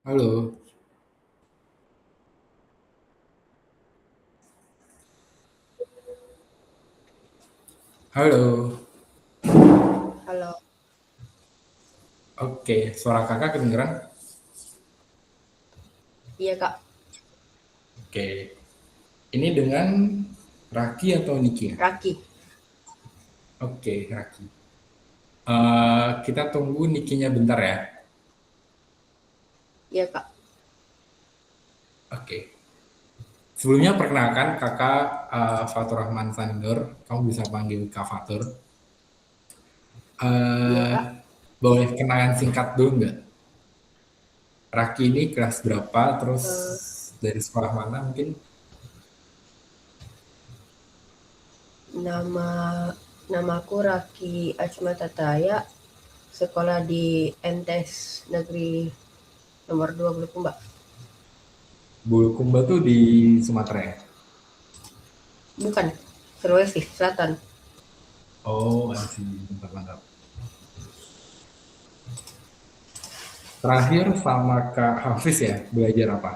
Halo, halo. Halo, Oke, suara kakak kedengeran? iya Kak, Oke, ini dengan Raki atau Niki ya? Raki. Oke, Raki. Kita tunggu Nikinya bentar ya. Iya Kak. Oke. Sebelumnya perkenalkan kakak Fatur Rahman Sandor. Kamu bisa panggil Kak Fatur. Iya Eh, Kak. boleh kenalan singkat dulu nggak? Raki ini kelas berapa? Terus Eh, dari sekolah mana mungkin? nama namaku Raki Achmatataya, sekolah di NTS Negeri nomor 2 Bulukumba. Bulukumba tuh di Sumatera ya? Bukan, Sulawesi Selatan. Oh, masih mantap mantap. Terakhir sama Kak Hafiz ya, belajar apa?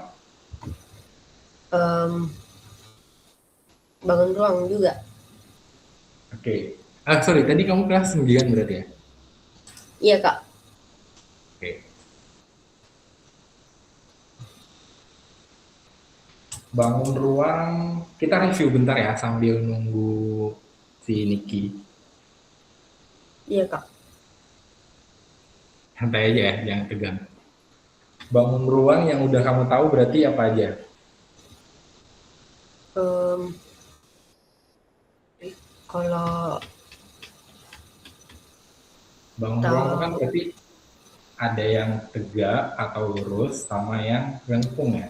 Em, bangun ruang juga. Oke. Sorry, tadi kamu kelas 9 berarti ya? Iya Kak. Oke. Bangun ruang, kita review bentar ya sambil nunggu si Niki. Iya Kak. Santai aja ya, jangan tegang. Bangun ruang yang udah kamu tahu berarti apa aja? Em, kalau Bangun ruang itu kan tahu, berarti ada yang tegak atau lurus sama yang lengkung ya?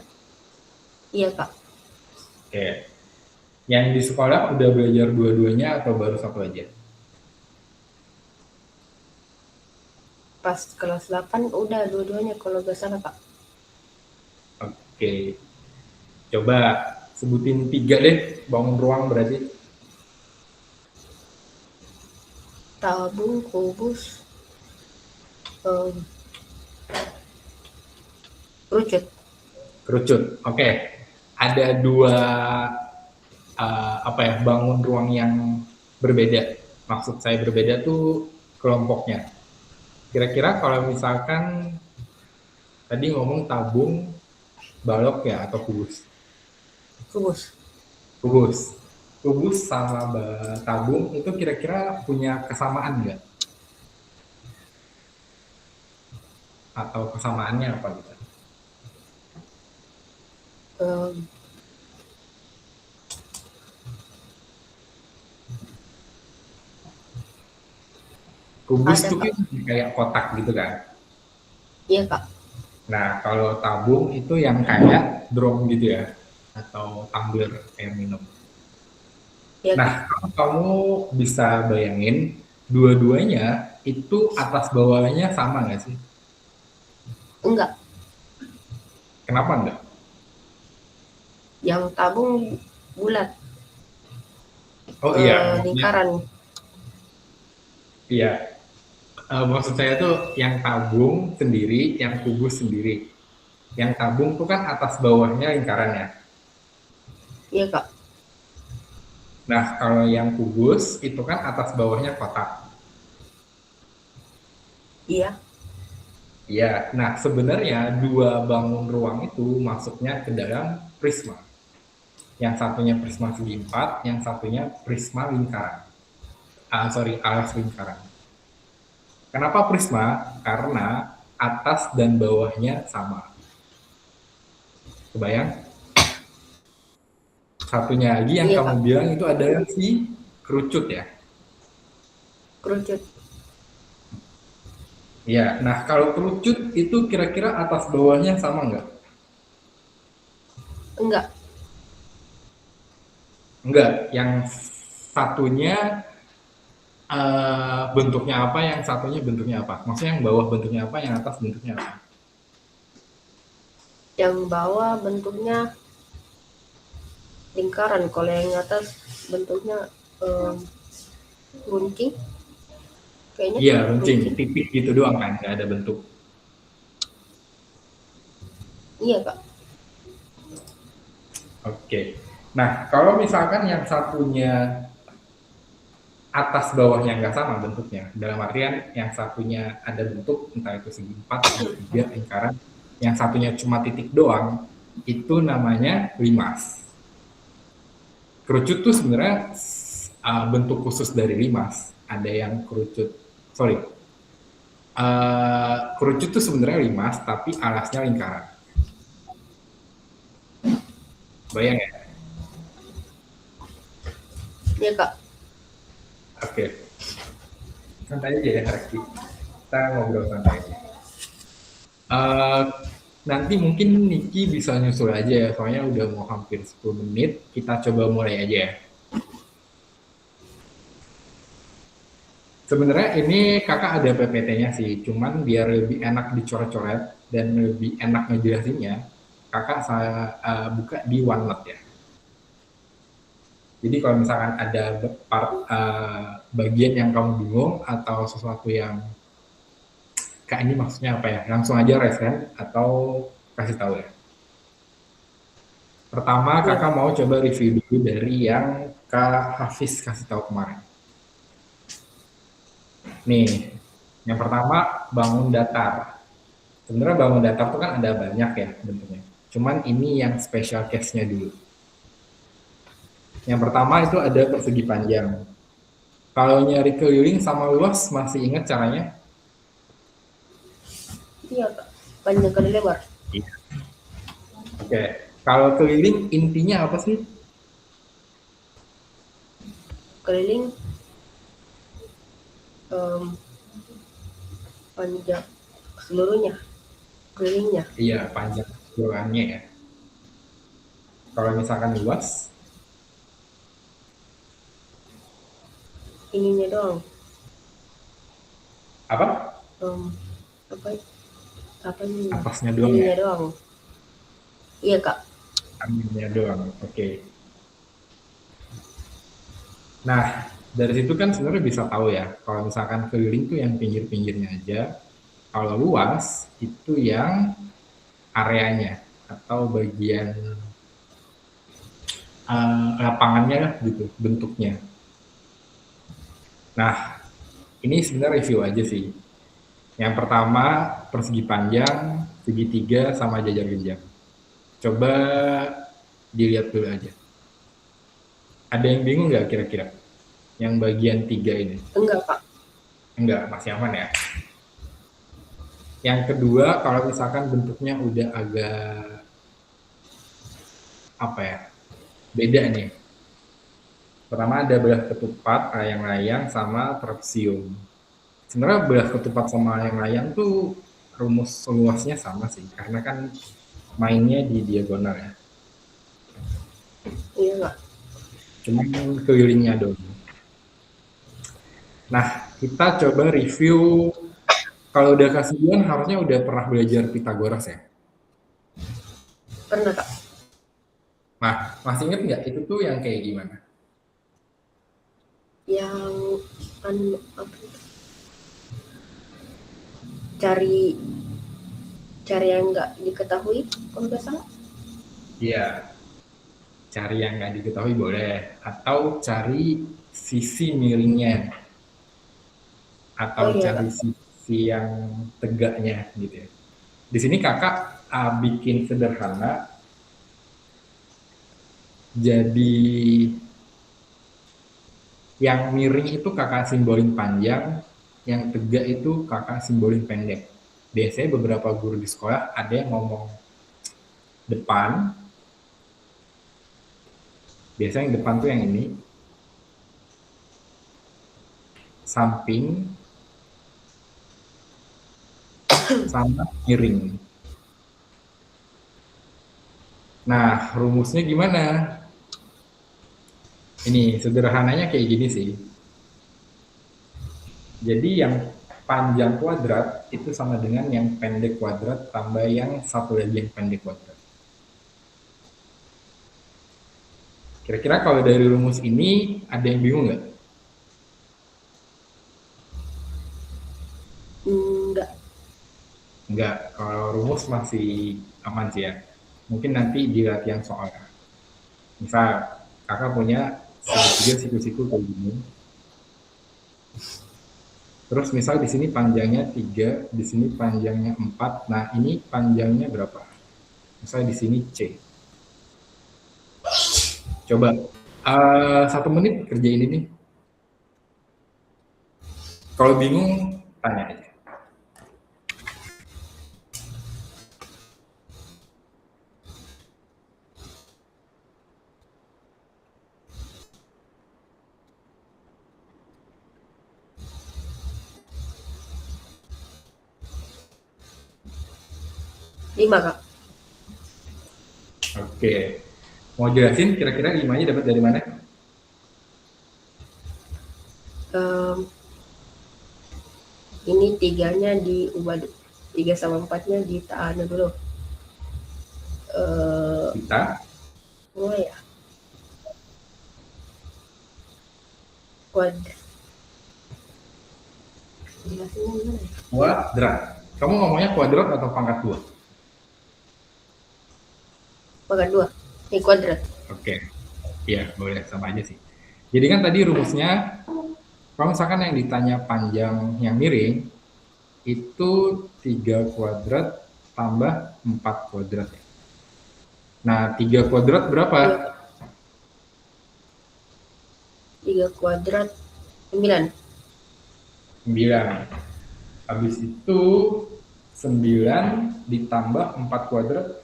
iya Kak. Oke. Yang di sekolah udah belajar dua-duanya atau baru satu aja? Pas kelas 8 udah dua-duanya kalau gak salah Kak. Oke. Coba sebutin tiga deh bangun ruang berarti. Tabung, kubus, em, kerucut. Kerucut. Oke. Ada dua apa ya bangun ruang yang berbeda. Maksud saya berbeda tuh kelompoknya. Kira-kira kalau misalkan tadi ngomong tabung, balok ya atau kubus. Kubus. Kubus. Kubus sama tabung itu kira-kira punya kesamaan nggak? Atau kesamaannya apa gitu? Em, Kubus ada tuh Kak. kan kayak kotak gitu kan. Iya Kak. Nah, kalau tabung itu yang kayak drum gitu ya, atau tumbler air minum. Iya Nah, Kak. kalau kamu bisa bayangin, dua-duanya itu atas bawahnya sama nggak sih? Enggak, Kenapa enggak? yang tabung bulat, Oh iya, maksudnya lingkaran. iya. Maksud saya tuh yang tabung sendiri, yang kubus sendiri. Yang tabung tuh kan atas bawahnya lingkaran ya. Iya Kak. Nah, kalau yang kubus itu kan atas bawahnya kotak. Iya. Iya, nah sebenarnya dua bangun ruang itu masuknya ke dalam prisma. Yang satunya prisma segi empat, yang satunya prisma lingkaran. Sorry, alas lingkaran. Kenapa prisma? Karena atas dan bawahnya sama. Kebayang? Satunya lagi yang Iya kamu Kak. bilang itu adalah si kerucut ya. Kerucut. Iya, nah kalau kerucut itu kira-kira atas bawahnya sama nggak? Enggak. Enggak, yang satunya bentuknya apa, yang satunya bentuknya apa? Maksudnya yang bawah bentuknya apa, yang atas bentuknya apa? Yang bawah bentuknya lingkaran, kalau yang atas bentuknya em, runcing, kayaknya Iya, runcing, runcing. tipis gitu doang kan, nggak ada bentuk. Iya kak. Oke. Nah, kalau misalkan yang satunya atas bawahnya nggak sama bentuknya, dalam artian yang satunya ada bentuk entah itu segi empat, segitiga, lingkaran, yang satunya cuma titik doang, itu namanya limas. Kerucut tuh sebenarnya bentuk khusus dari limas. Ada yang kerucut, sorry, kerucut tuh sebenarnya limas, tapi alasnya lingkaran. Bayang ya? Iya kak. Oke. Santai aja ya, Harki. Kita ngobrol santai aja. Eh, nanti mungkin Niki bisa nyusul aja ya, soalnya udah mau hampir 10 menit. Kita coba mulai aja ya. Sebenarnya ini kakak ada PPT-nya sih, cuman biar lebih enak dicoret-coret dan lebih enak ngejelasinnya, kakak saya buka di OneNote ya. Jadi kalau misalkan ada bagian yang kamu bingung atau sesuatu yang kak ini maksudnya apa ya, langsung aja resen atau kasih tahu ya. Pertama, Iya kakak kak. mau coba review dulu dari yang Kak Hafiz kasih tahu kemarin. Nih, yang pertama bangun datar. Sebenarnya bangun datar itu kan ada banyak ya bentuknya. Cuman ini yang special case-nya dulu. Yang pertama itu ada persegi panjang. Kalau nyari keliling sama luas masih ingat caranya? Iya kak. Panjang kali lebar. Iya. Oke. Kalau keliling intinya apa sih? Keliling panjang seluruhnya. Kelilingnya. Iya, panjang keseluruhannya ya. Kalau misalkan luas, Ininya doang. apa? Um, apa apa ini? Atasnya doang ya? Ininya doang. Iya kak. Aminnya doang. Oke. Nah, dari situ kan sebenarnya bisa tahu ya, kalau misalkan keliling tuh yang pinggir-pinggirnya aja, kalau luas itu yang areanya atau bagian lapangannya lah gitu bentuknya. Nah, ini sebenarnya review aja sih. Yang pertama persegi panjang, segitiga sama jajar genjang. Coba dilihat dulu aja. Ada yang bingung nggak kira-kira? Yang bagian tiga ini? Enggak kak. Enggak, masih aman ya. Yang kedua, kalau misalkan bentuknya udah agak apa ya, beda nih. Pertama ada belah ketupat, layang-layang, sama trapesium. Sebenarnya belah ketupat sama layang-layang tuh rumus luasnya sama sih, karena kan mainnya di diagonal ya. Iya kak. Cuman kelilingnya dong. Nah, kita coba review. Kalau udah kasihan harusnya udah pernah belajar Pitagoras ya. Pernah kak. Nah, masih inget nggak itu tuh yang kayak gimana? Yang apa itu? Cari yang nggak diketahui kalau nggak salah. Iya, cari yang nggak diketahui boleh, atau cari sisi miringnya, Oh atau iya cari kak. sisi yang tegaknya gitu ya. Di sini kakak bikin sederhana, jadi yang miring itu kakak simbolin panjang, yang tegak itu kakak simbolin pendek. Biasanya beberapa guru di sekolah ada yang ngomong depan, biasanya yang depan tuh yang ini, samping, sama miring. Nah, rumusnya gimana? Ini sederhananya kayak gini sih. Jadi yang panjang kuadrat itu sama dengan yang pendek kuadrat tambah yang satu lagi yang pendek kuadrat. Kira-kira kalau dari rumus ini ada yang bingung nggak? Enggak. Enggak, kalau rumus masih aman sih ya. Mungkin nanti di latihan soalnya. Misal, kakak punya segitiga siku-siku kayak gini. Terus misal di sini panjangnya 3, di sini panjangnya 4. Nah, ini panjangnya berapa? Misal di sini C. Coba 1 menit kerjain ini. Kalau bingung, tanya aja. Lima, Kak. Oke. Mau jelasin kira-kira 5-nya dapat dari mana? Ini 3-nya diubah, 3 sama 4-nya ditahan dulu. Kita Mulai ya. Kuadrat. Jelasinnya gimana ya? kuadrat. Kamu ngomongnya kuadrat atau pangkat 2? Pangkat 2. Ini kuadrat. Oke. Iya, boleh sama aja sih. Jadi kan tadi rumusnya, kalau misalkan yang ditanya panjang yang miring, itu 3 kuadrat tambah 4 kuadrat ya. Nah, 3 kuadrat berapa? Iya, 3 kuadrat 9. 9. Habis itu 9 ditambah 4 kuadrat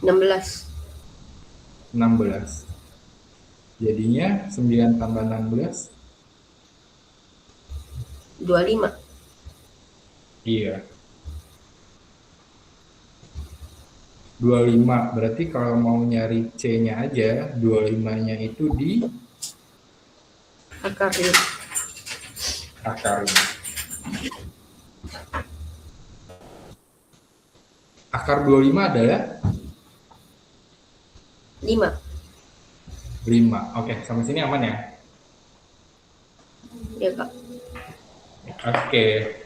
16. 16. Jadinya 9 tambah 16. 25. Iya. 25. Berarti kalau mau nyari C-nya aja, 25-nya itu di Akar 5. akar 5. Akar 25 adalah 5. 5. Oke, sampai sini aman ya? Ya, Kak. Oke.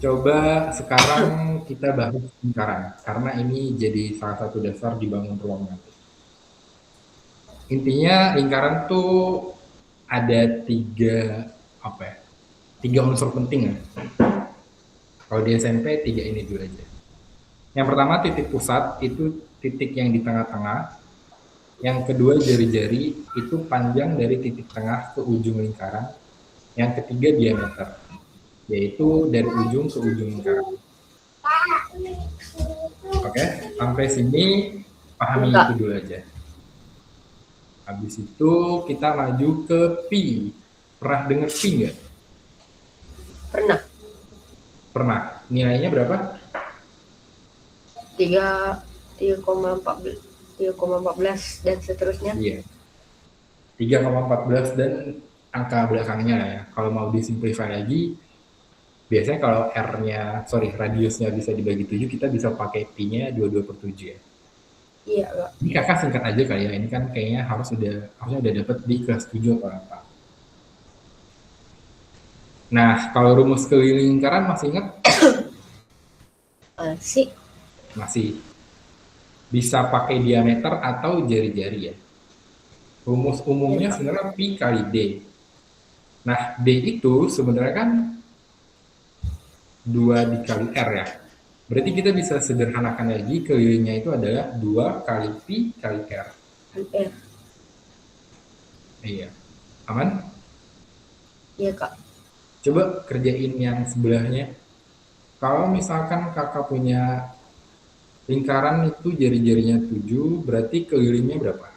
Coba sekarang kita bahas lingkaran, karena ini jadi salah satu dasar dibangun ruang nanti. Intinya lingkaran tuh ada 3 apa ya? 3 unsur penting ya. Kalau di SMP 3 ini dulu aja. Yang pertama titik pusat itu titik yang di tengah-tengah. Yang kedua jari-jari itu panjang dari titik tengah ke ujung lingkaran. Yang ketiga diameter, yaitu dari ujung ke ujung lingkaran. Oke, sampai sini pahami itu dulu aja. Habis itu kita maju ke pi. Pernah dengar pi nggak? Pernah. Pernah. Nilainya berapa? 3,14 dan seterusnya. Iya. 3,14 dan angka belakangnya lah ya. Kalau mau disimplify lagi, biasanya kalau radiusnya bisa dibagi 7, kita bisa pakai pi-nya 22/7 ya. Iya, Kak. Ini kakak singkat aja kali ya. Ini kan kayaknya harusnya udah dapet di kelas 7 atau apa. Nah, kalau rumus keliling lingkaran masih ingat? Masih. Masih. Bisa pakai diameter atau jari-jari ya. Rumus umumnya sebenarnya pi kali d. Nah, d itu sebenarnya kan 2 dikali r ya. Berarti kita bisa sederhanakan lagi, kelilingnya itu adalah 2 kali pi kali r. R. Iya. Aman? Iya, Kak. Coba kerjain yang sebelahnya. Kalau misalkan kakak punya lingkaran itu jari-jarinya 7, berarti kelilingnya berapa?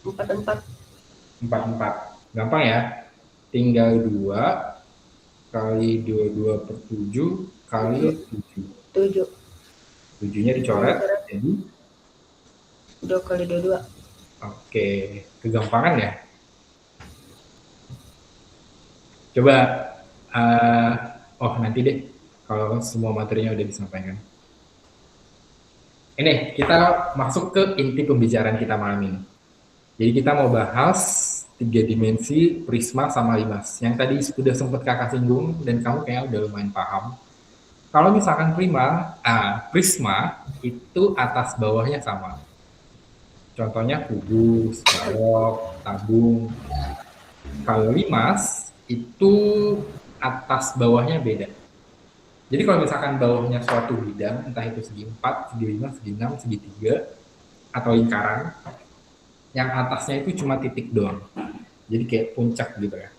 44. 44. Gampang ya? Tinggal 2 kali 22/7 kali 7. 7. 7-nya dicoret, jadi 2 kali 22. oke, kegampangan ya. Coba, nanti deh kalau semua materinya udah disampaikan. Ini kita masuk ke inti pembicaraan kita malam ini. Jadi kita mau bahas tiga dimensi prisma sama limas. Yang tadi sudah sempat kakak singgung dan kamu kayaknya udah lumayan paham. Kalau misalkan prisma itu atas bawahnya sama. Contohnya kubus, balok, tabung. Kalau limas itu atas bawahnya beda. Jadi kalau misalkan bawahnya suatu bidang, entah itu segi 4, segi 5, segi 6, segi 3, atau lingkaran, yang atasnya itu cuma titik doang. Jadi kayak puncak gitu ya.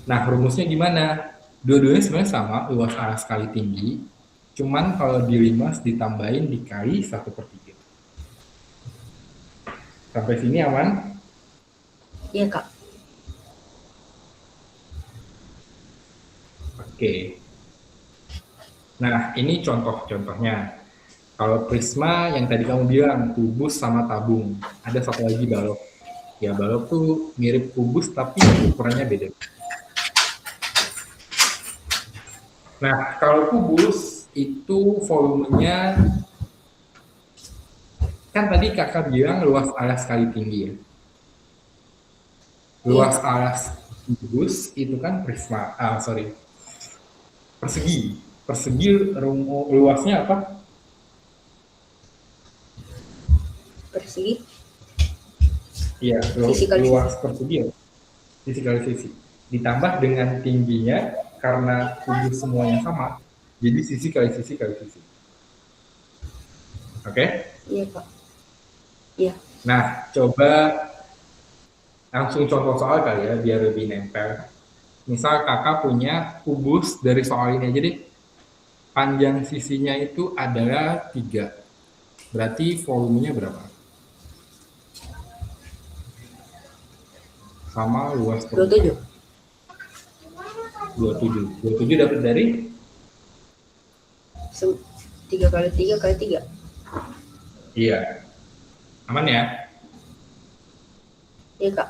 Nah, rumusnya gimana? Dua-duanya sebenarnya sama, luas alas kali tinggi, cuman kalau di limas ditambahin dikali 1/3. Sampai sini aman? Iya, Kak. Oke. Nah, ini contoh-contohnya. Kalau prisma yang tadi kamu bilang, kubus sama tabung. Ada satu lagi balok. Ya, balok tuh mirip kubus tapi ukurannya beda. Nah, kalau kubus itu volumenya, kan tadi kakak bilang luas alas kali tinggi ya. Luas alas kubus itu kan persegi. Persegi luasnya apa? Persegi. Iya, Sisi kali luas sisi. persegi ya. Sisi kali sisi. Ditambah dengan tingginya, karena kubus semuanya sama, jadi sisi kali sisi kali sisi. Oke? Iya, Kak. Iya. Nah, coba langsung contoh soal kali ya, biar lebih nempel. Misal kakak punya kubus dari soal ini, jadi panjang sisinya itu adalah 3. Berarti volumenya berapa? Sama luas 27. 27. 27 dapat dari 3 kali 3 kali 3. Iya. Aman ya? Iya, Kak.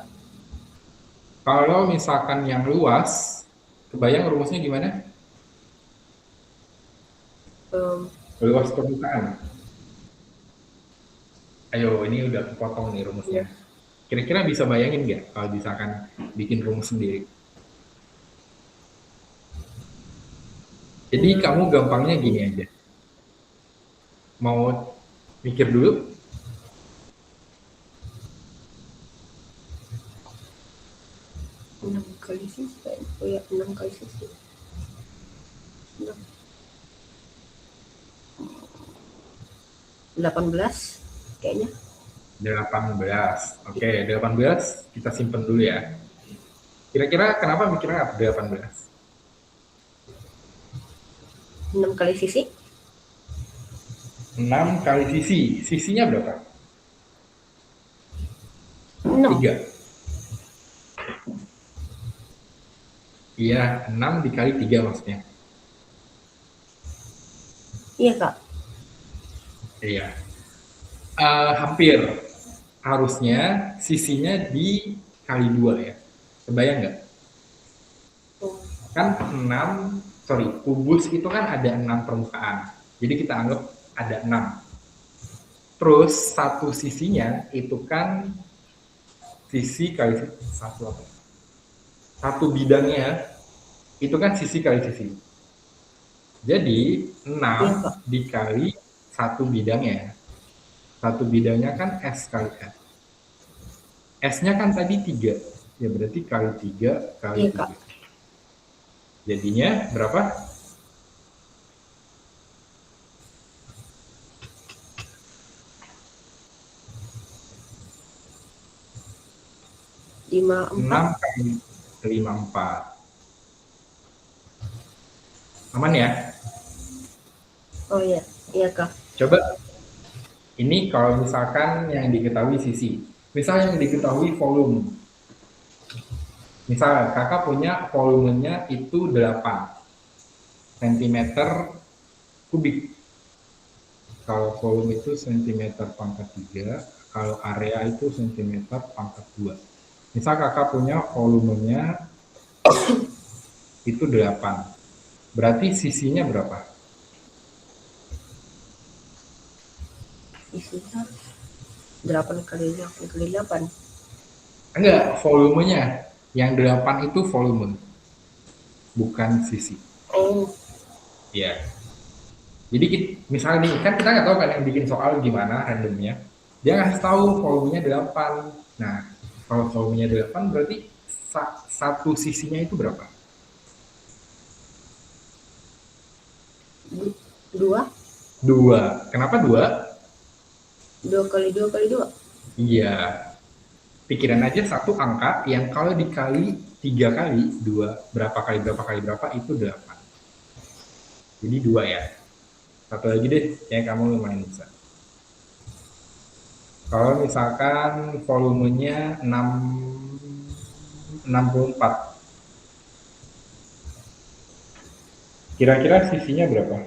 Kalau misalkan yang luas, kebayang rumusnya gimana? Luas permukaan. Ayo, ini udah kepotong nih rumusnya. Kira-kira bisa bayangin nggak kalau misalkan bikin rumus sendiri? Jadi kamu gampangnya gini aja. Mau mikir dulu? Enam kali sisi. Oh ya, 6 kali sisi. 18 kayaknya. 18. Oke, 18 kita simpen dulu ya. Kira-kira kenapa mikirnya 18? 6 kali sisi. 6 kali sisi. Sisinya berapa? 6. 3. Iya, 6 dikali 3 maksudnya. Iya, Kak. Iya. Hampir. Harusnya sisinya dikali 2 ya. Kebayang nggak? Kan 6, kubus itu kan ada 6 permukaan. Jadi kita anggap ada 6. Terus satu sisinya itu kan sisi kali satu apa? Satu bidangnya itu kan sisi kali sisi. Jadi 6 dikali satu bidangnya. Satu bidangnya kan S kali S. S-nya kan tadi 3. Ya berarti kali 3 kali 3. Jadinya berapa? 6 kali 54. Aman ya? Oh iya, iya Kak. Coba, ini kalau misalkan yang diketahui sisi. Misal yang diketahui volume. Misal kakak punya volumenya itu 8 cm kubik. Kalau volume itu cm pangkat 3, kalau area itu cm pangkat 2. Misal kakak punya volumenya itu 8. Berarti sisinya berapa? Sisinya 8 kali 8. Enggak, volumenya. Yang 8 itu volume, bukan sisi. Oh, Ya. Jadi misalnya nih, kan kita nggak tahu kan yang bikin soal gimana randomnya. Dia ngasih tahu volumenya 8. Nah, kalau volumenya 8 berarti satu sisinya itu berapa? dua. 2. Kenapa 2? 2 kali 2 kali 2. Iya. Pikiran aja satu angka yang kalau dikali 3 kali, 2, berapa kali berapa kali berapa, itu 8. Jadi 2 ya. Satu lagi deh, kayak kamu lumayan bisa. Kalau misalkan volumenya 64, kira-kira sisinya berapa?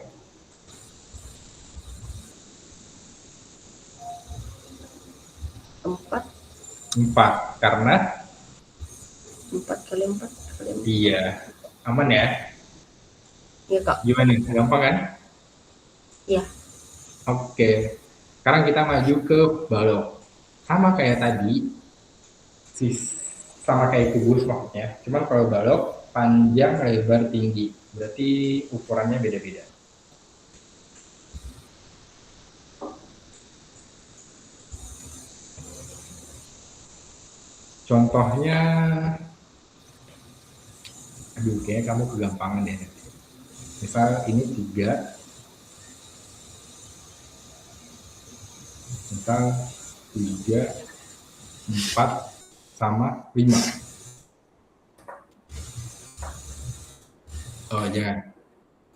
4. 4, karena 4 kali 4 kali 4. iya, aman ya. Iya kak. Gimana? Gampang kan? Iya. Oke. Sekarang kita maju ke balok. Sama kayak tadi, sama kayak kubus maksudnya. Cuman kalau balok panjang, lebar, tinggi. Berarti ukurannya beda-beda. Contohnya, aduh kayaknya kamu kegampangan deh. Misal ini 3, misal 3, 4, sama 5. Oh jangan,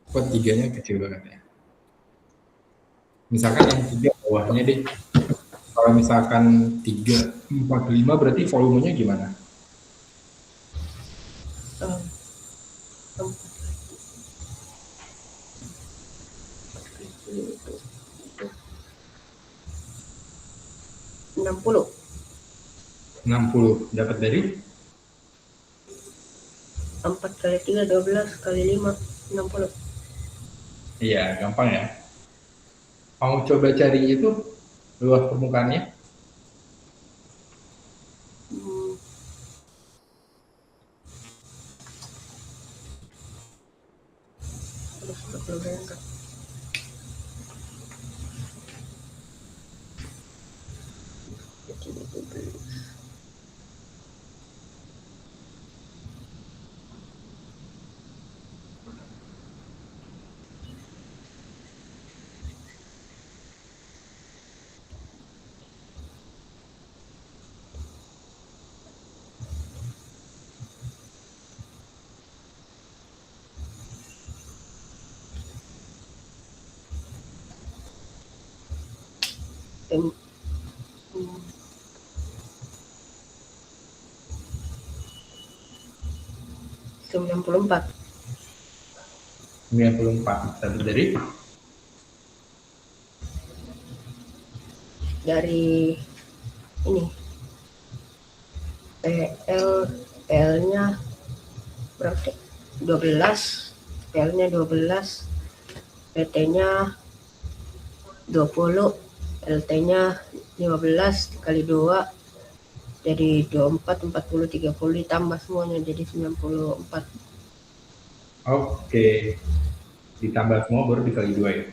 kok 3-nya kecil banget ya. Misalkan yang 3 bawahnya deh. Kalau misalkan 3, 4, 5 berarti volumenya gimana? Um, 60. 60. Dapat dari? 4 kali 3 12 kali 5 60. Iya, gampang ya. Mau coba cari itu luas permukaannya? Hmm, terus kalau berangkat. Hmm, 94. 94. Dapat Dari ini PL-nya berapa? 12. PL-nya 12. PT-nya 20. LT-nya 15 kali 2 jadi 24, 40, 30 ditambah semuanya jadi 94. Oke. Ditambah semua baru dikali 2 ya.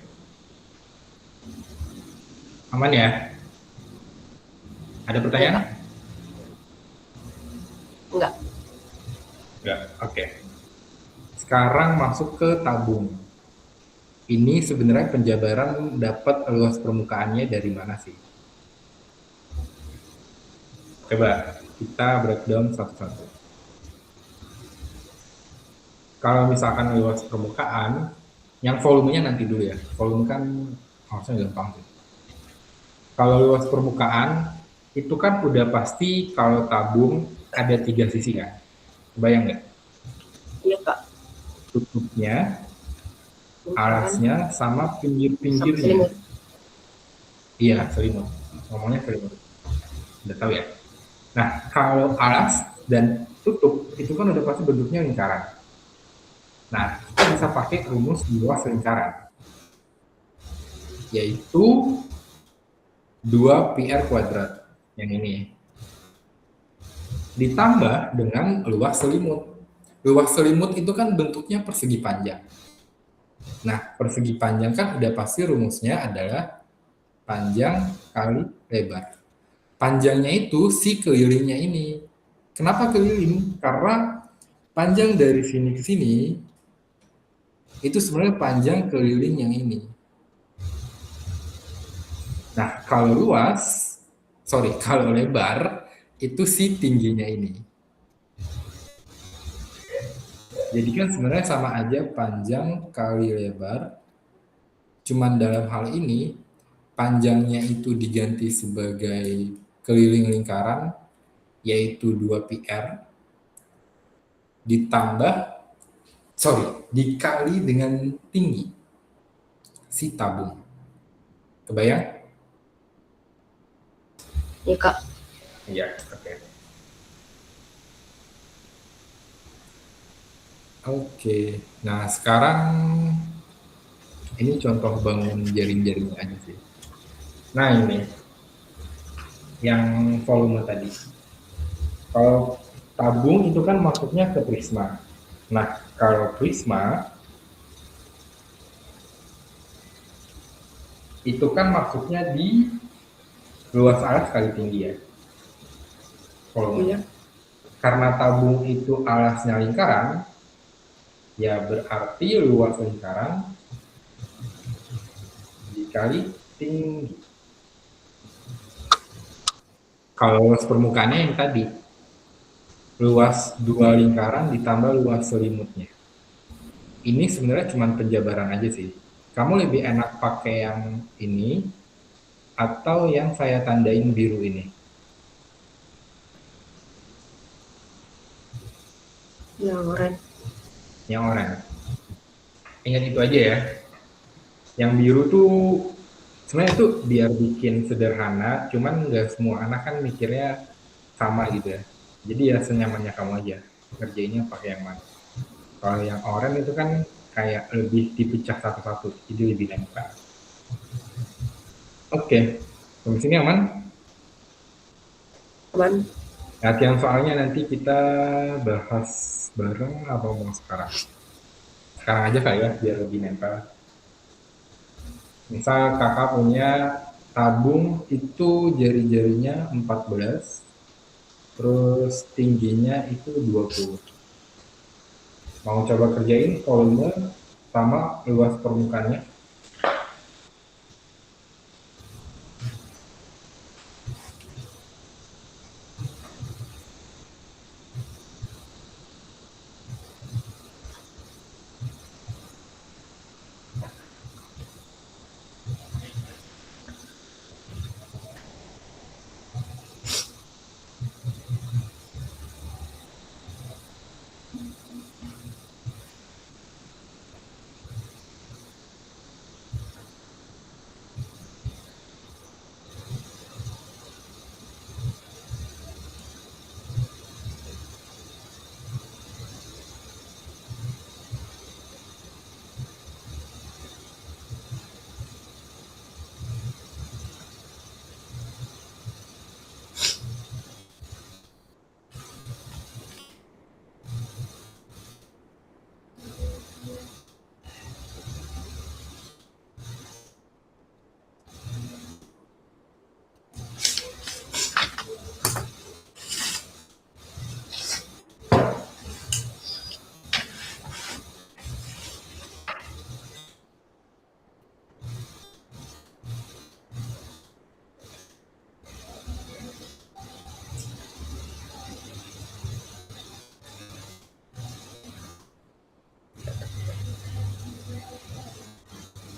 Aman ya? Ada pertanyaan? Enggak. Enggak. Oke. Sekarang masuk ke tabung. Ini sebenarnya penjabaran dapat luas permukaannya dari mana sih? Coba kita breakdown satu-satu. Kalau misalkan luas permukaan, yang volumenya nanti dulu ya. Volume kan harusnya gampang sih. Kalau luas permukaan, itu kan udah pasti kalau tabung ada 3 sisi kan? Bayang nggak? Iya kak. Tutupnya, Bukan. alasnya, sama Sama pinggir-pinggirnya. selimut. Iya, selimut. Ngomongnya selimut. Udah tahu ya? Nah, kalau alas dan tutup, itu kan udah pasti bentuknya lingkaran. Nah, kita bisa pakai rumus luas lingkaran, yaitu 2 PR kuadrat. Yang ini. ditambah dengan luas selimut. Luas selimut itu kan bentuknya persegi panjang. Nah, persegi panjang kan udah pasti rumusnya adalah panjang kali lebar. Panjangnya itu si kelilingnya ini. Kenapa keliling? Karena panjang dari sini ke sini itu sebenarnya panjang keliling yang ini. Nah, kalau lebar itu si tingginya ini. Jadi kan sebenarnya sama aja panjang kali lebar, cuman dalam hal ini panjangnya itu diganti sebagai keliling lingkaran, yaitu 2πr, dikali dengan tinggi si tabung. Kebayang? Ya Kak. Iya, oke. Oke, nah sekarang ini contoh bangun jaring-jaring aja sih. Nah ini, yang volume tadi. Kalau tabung itu kan masuknya ke prisma. Nah, kalau prisma itu kan masuknya di luas alas kali tinggi ya, volumenya. Karena tabung itu alasnya lingkaran, ya berarti luas lingkaran dikali tinggi. Kalau luas permukaannya yang tadi, luas 2 lingkaran ditambah luas selimutnya. Ini sebenarnya cuma penjabaran aja sih. Kamu lebih enak pakai yang ini atau yang saya tandain biru ini? Yang oranye. Yang oranye. Ingat itu aja ya. Yang biru tuh sebenarnya tuh biar bikin sederhana, cuman nggak semua anak kan mikirnya sama gitu ya. Jadi ya senyamannya kamu aja ngerjainnya pakai yang mana. Kalau yang oranye itu kan kayak lebih dipecah satu-satu, jadi lebih nempel. Oke, sampai sini aman? Aman. Latihan soalnya nanti kita bahas bareng apa mau sekarang? Sekarang aja kali ya, biar lebih nempel. Misal kakak punya tabung itu jari-jarinya 14, terus tingginya itu 20. Mau coba kerjain volume sama luas permukaannya?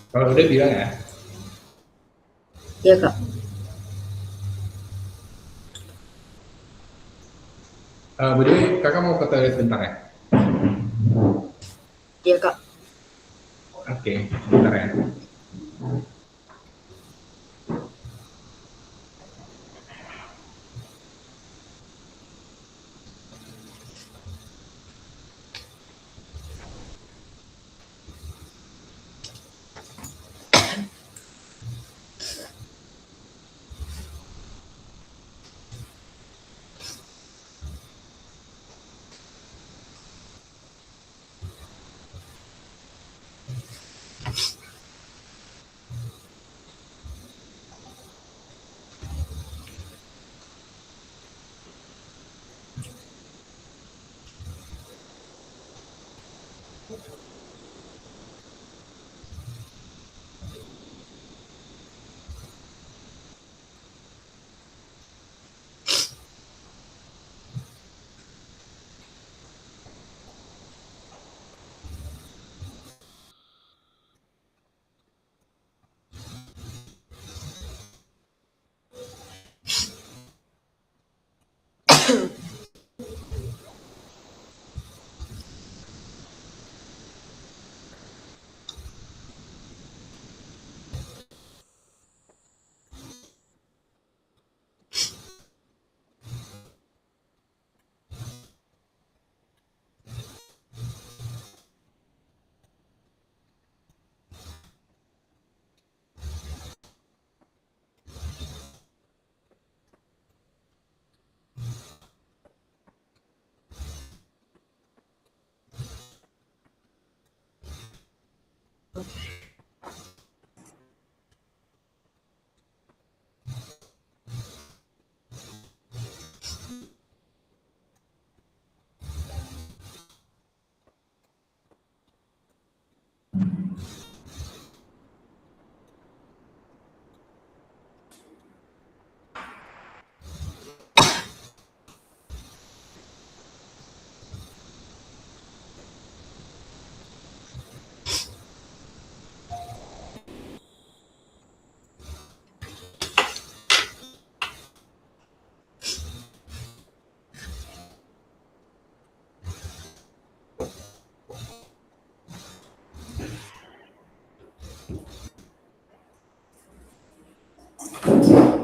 Kalau udah bilang ya. Iya Kak. By the way, kakak mau ke toilet bentar ya? Iya Kak. Oke, bentar ya.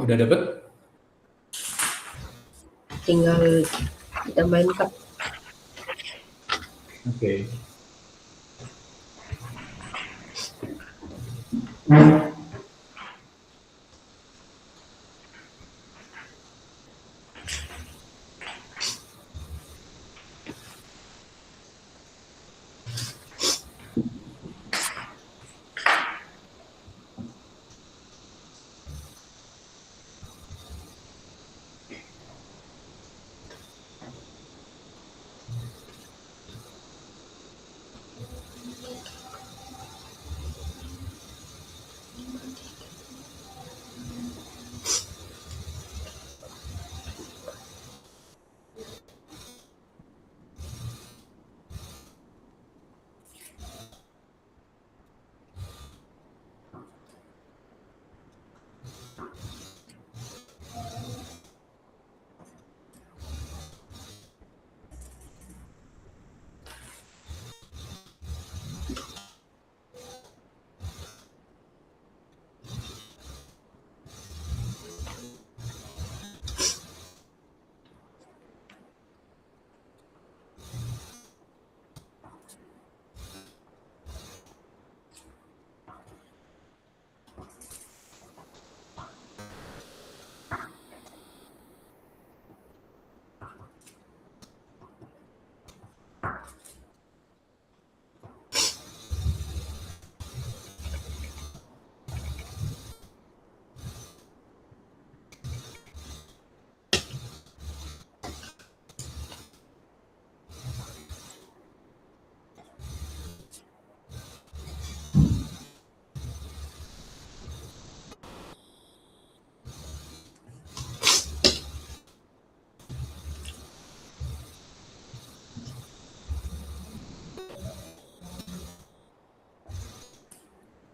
udah dapet? Tinggal ditambahin Kak. Oke.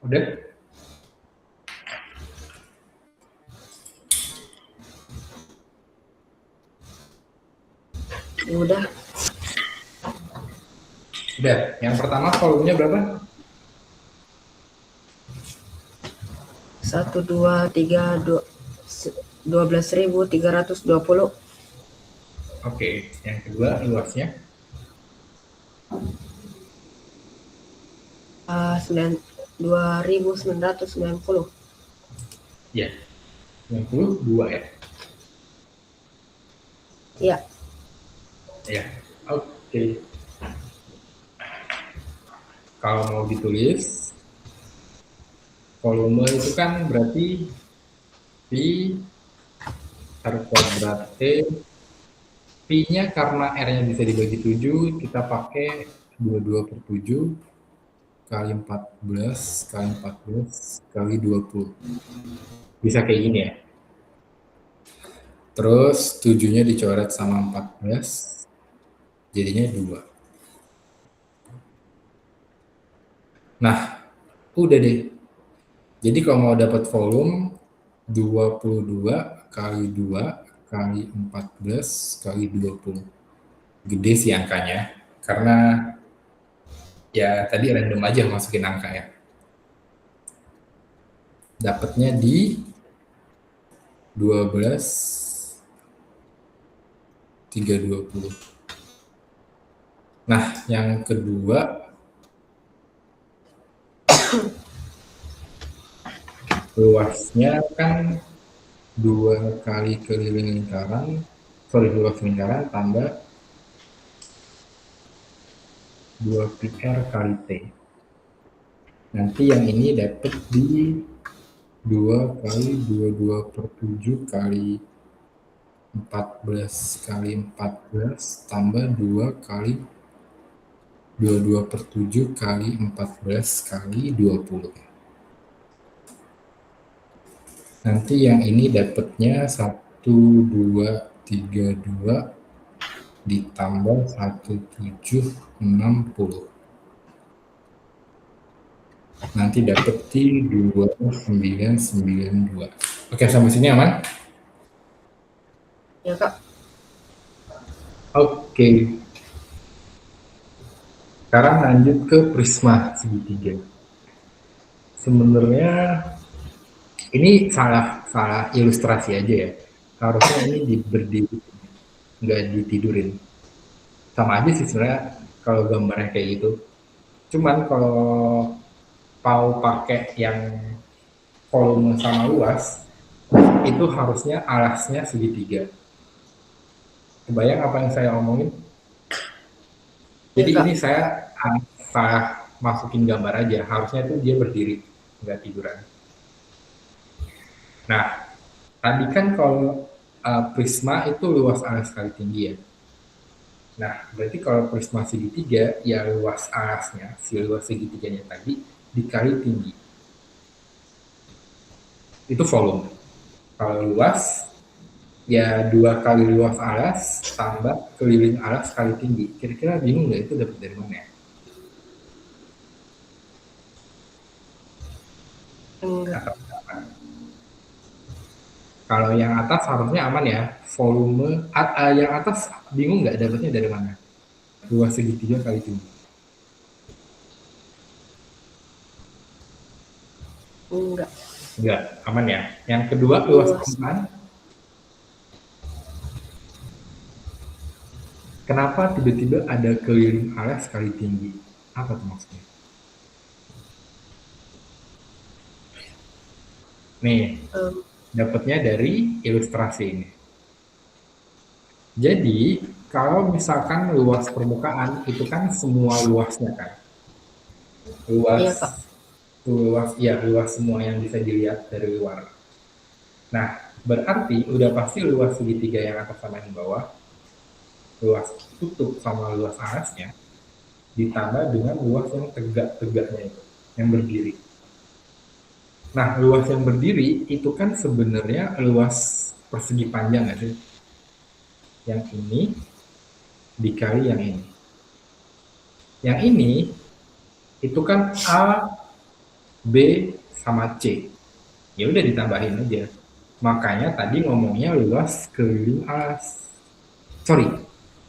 Udah? Udah. Udah. Yang pertama volumenya berapa? 12.320. Oke. Yang kedua luasnya? 2.990. Ya. 92 ya? Iya. Ya. Oke. Kalau mau ditulis, volume itu kan berarti Pi R kuadrat T. Pi-nya karena R-nya bisa dibagi 7, kita pakai 22/7 kali 14 kali 14 kali 20. Bisa kayak gini ya. Terus 7-nya dicoret sama 14, jadinya 2. Nah, udah deh. Jadi kalau mau dapat volume, 22 kali 2 kali 14 kali 20. Gede sih angkanya, karena ya tadi random aja masukin angka ya. Dapatnya di 12.320. Nah, yang kedua, luasnya kan 2 kali keliling lingkaran, luas lingkaran tambah 2 PR kali T. Nanti yang ini dapat di 2 kali 22/7 kali 14 kali 14 tambah 2 kali 22/7 kali 14 kali 20. Nanti yang ini dapatnya 1232 ditambah 1760. Nanti dapat di 2992. Oke, sampai sini aman? Ya Kak. Oke. Sekarang lanjut ke prisma segitiga. Sebenarnya Ini salah salah ilustrasi aja ya. Harusnya ini berdiri, nggak ditidurin. Sama aja sih sebenarnya kalau gambarnya kayak gitu. Cuman kalau mau pakai yang volume sama luas, itu harusnya alasnya segitiga. Kebayang apa yang saya omongin? Jadi Enggak. ini saya salah masukin gambar aja. Harusnya itu dia berdiri, nggak tiduran. Nah, tadi kan kalau prisma itu luas alas kali tinggi ya. Nah, berarti kalau prisma segitiga, ya luas alasnya, si luas segitiganya tadi, dikali tinggi. Itu volume. Kalau luas, ya 2 kali luas alas, tambah keliling alas kali tinggi. Kira-kira bingung nggak itu dapat dari mana ya? Enggak. Atau kalau yang atas harusnya aman ya, volume, yang atas bingung nggak dapatnya dari mana? Luas segitiga kali tinggi. Enggak. Enggak, aman ya. Yang kedua, luas Luas. permukaan. Kenapa tiba-tiba ada keliling alas kali tinggi? Apa tuh maksudnya? Nih, Em, dapatnya dari ilustrasi ini. Jadi, kalau misalkan luas permukaan itu kan semua luasnya kan. iya Luas, Kak. luas, ya luas semua yang bisa dilihat dari luar. Nah, berarti udah pasti luas segitiga yang atas sama yang bawah, luas tutup sama luas alasnya, ditambah dengan luas yang tegak-tegaknya itu, yang berdiri. Nah, luas yang berdiri itu kan sebenarnya luas persegi panjang nggak sih? Yang ini dikali yang ini. Yang ini itu kan A, B, sama C. Ya udah ditambahin aja. Makanya tadi ngomongnya luas keliling alas. Sorry,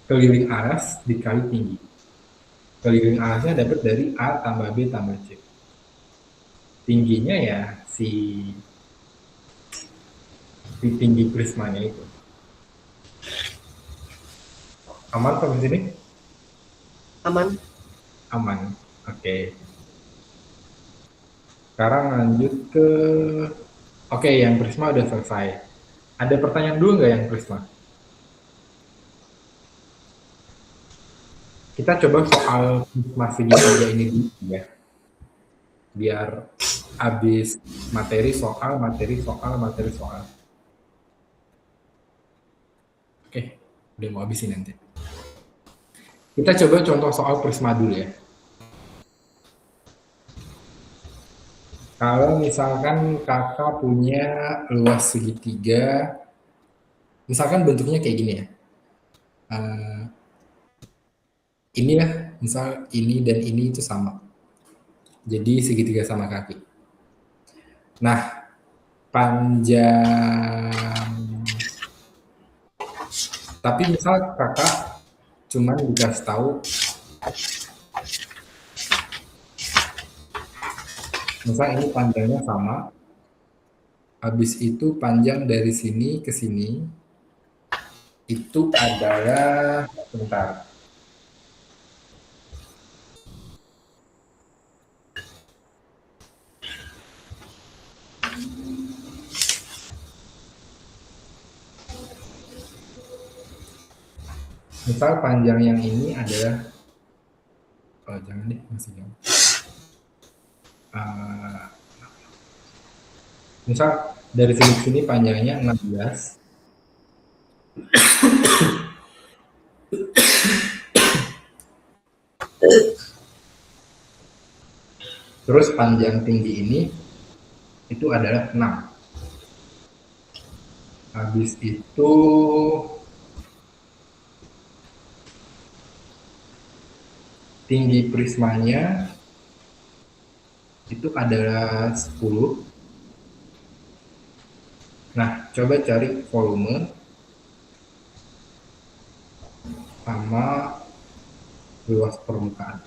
keliling alas dikali tinggi. Keliling alasnya dapat dari A tambah B tambah C. Tingginya ya si tinggi prismanya itu. Aman sampai sini? Aman. Aman. Oke. Sekarang lanjut ke... Oke, yang prisma udah selesai. Ada pertanyaan dulu nggak yang prisma? Kita coba soal prisma segitiga ini dulu ya. Biar habis materi soal, materi soal, materi soal. Oke, udah mau habis ini nanti. Kita coba contoh soal prisma dulu ya. Kalau misalkan kakak punya luas segitiga, misalkan bentuknya kayak gini ya. Uh, inilah, misal ini dan ini itu sama. Jadi segitiga sama kaki. Nah, panjang, tapi misal kakak cuman dikasih tahu, misal ini panjangnya sama, habis itu panjang dari sini ke sini itu adalah, bentar, misal panjang yang ini adalah, oh jangan deh, masih jauh. Misal dari sini ke sini panjangnya 16, terus panjang tinggi ini itu adalah 6. Habis itu tinggi prismanya itu adalah 10. Nah, coba cari volume sama luas permukaan.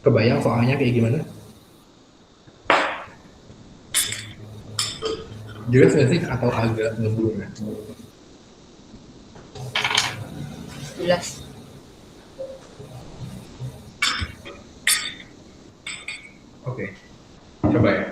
Kebayang soalnya kayak gimana? Jelas nggak sih atau agak ngebul ya? Jelas. Oke, coba ya.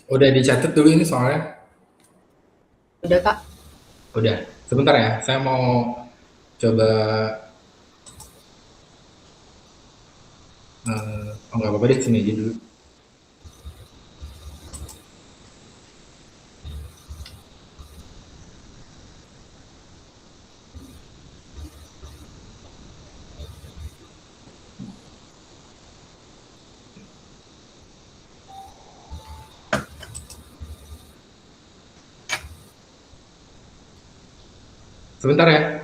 Udah dicatat dulu ini soalnya. Udah Kak. Udah, sebentar ya. Saya mau coba. Oh nggak apa-apa deh, sini aja dulu. Sebentar ya,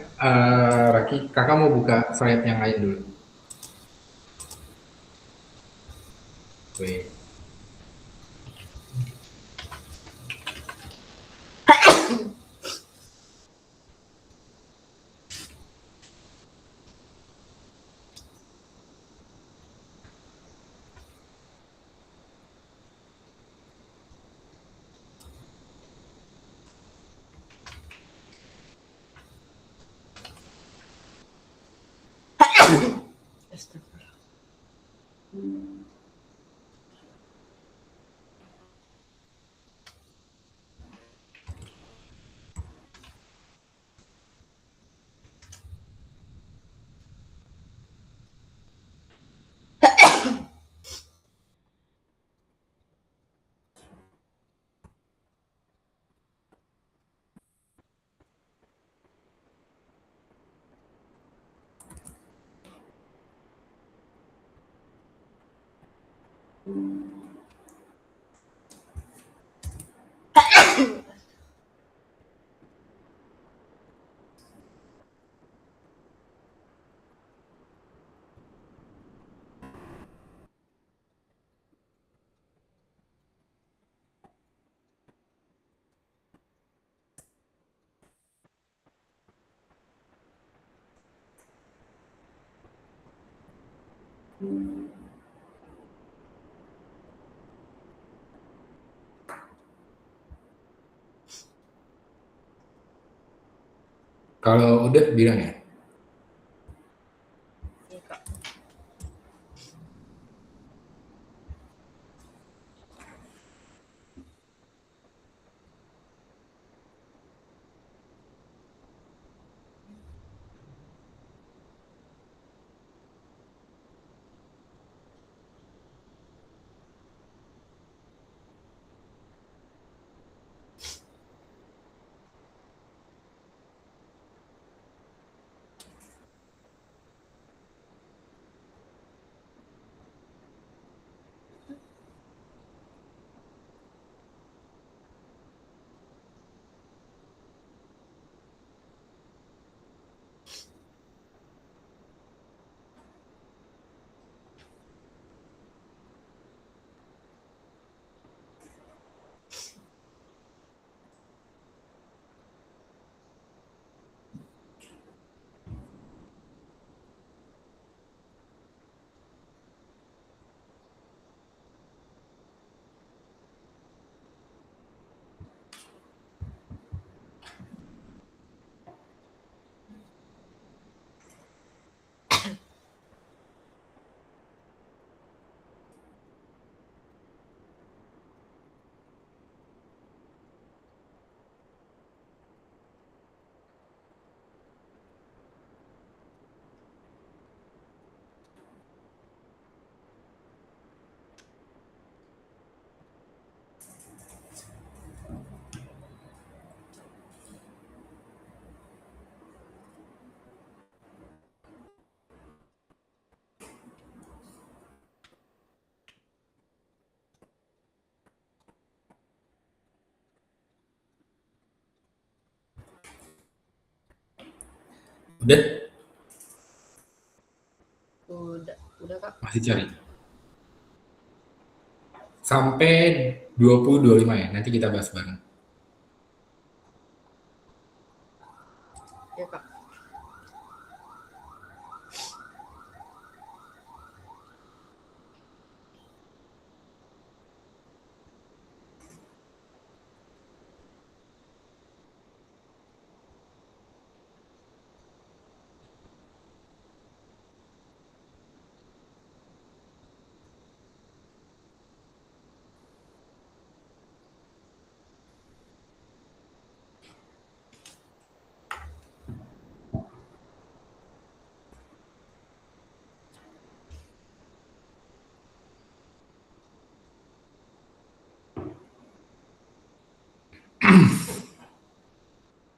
Raki. Kakak mau buka slide yang lain dulu. Wait. Kalau udah bilang ya. Iya, Kak. Udah? Udah Kak. Masih cari? Sampai 20-25 ya, nanti kita bahas bareng. Ya Kak.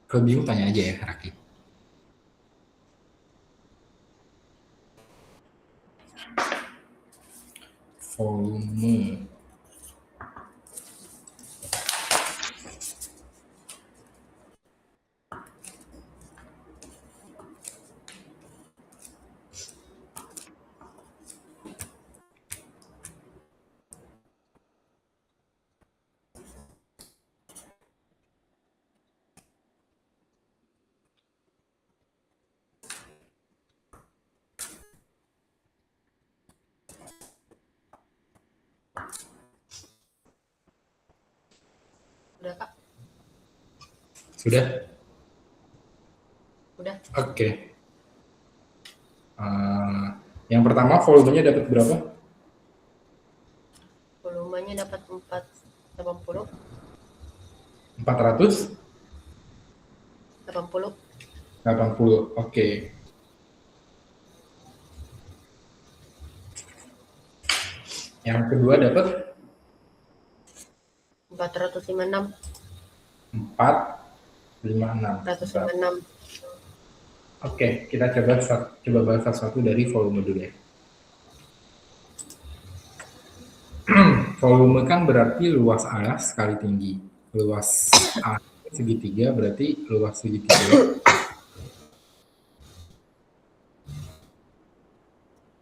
Kalau bingung tanya aja ya, Raki. Volume. Udah Kak. Sudah? Udah. Oke. Yang pertama volumenya dapat berapa? Volumenya dapat 480. 400? 80. 80. Oke. Yang kedua dapat 456. 456. 456. Oke, kita coba bahas satu-satu dari volume dulu ya. Volume kan berarti luas alas kali tinggi. Luas alas segitiga berarti luas segitiga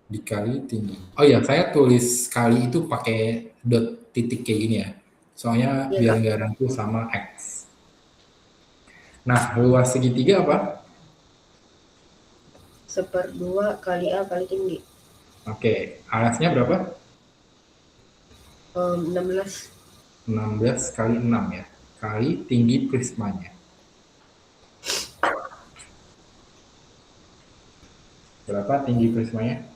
dikali tinggi. Oh ya, saya tulis kali itu pakai dot titik kayak gini ya. Soalnya Iya biar Kak. nggak ragu sama X. Nah, luas segitiga apa? 1/2 kali A kali tinggi. Oke, alasnya berapa? 16. 16 kali 6 ya. Kali tinggi prismanya. Berapa tinggi prismanya?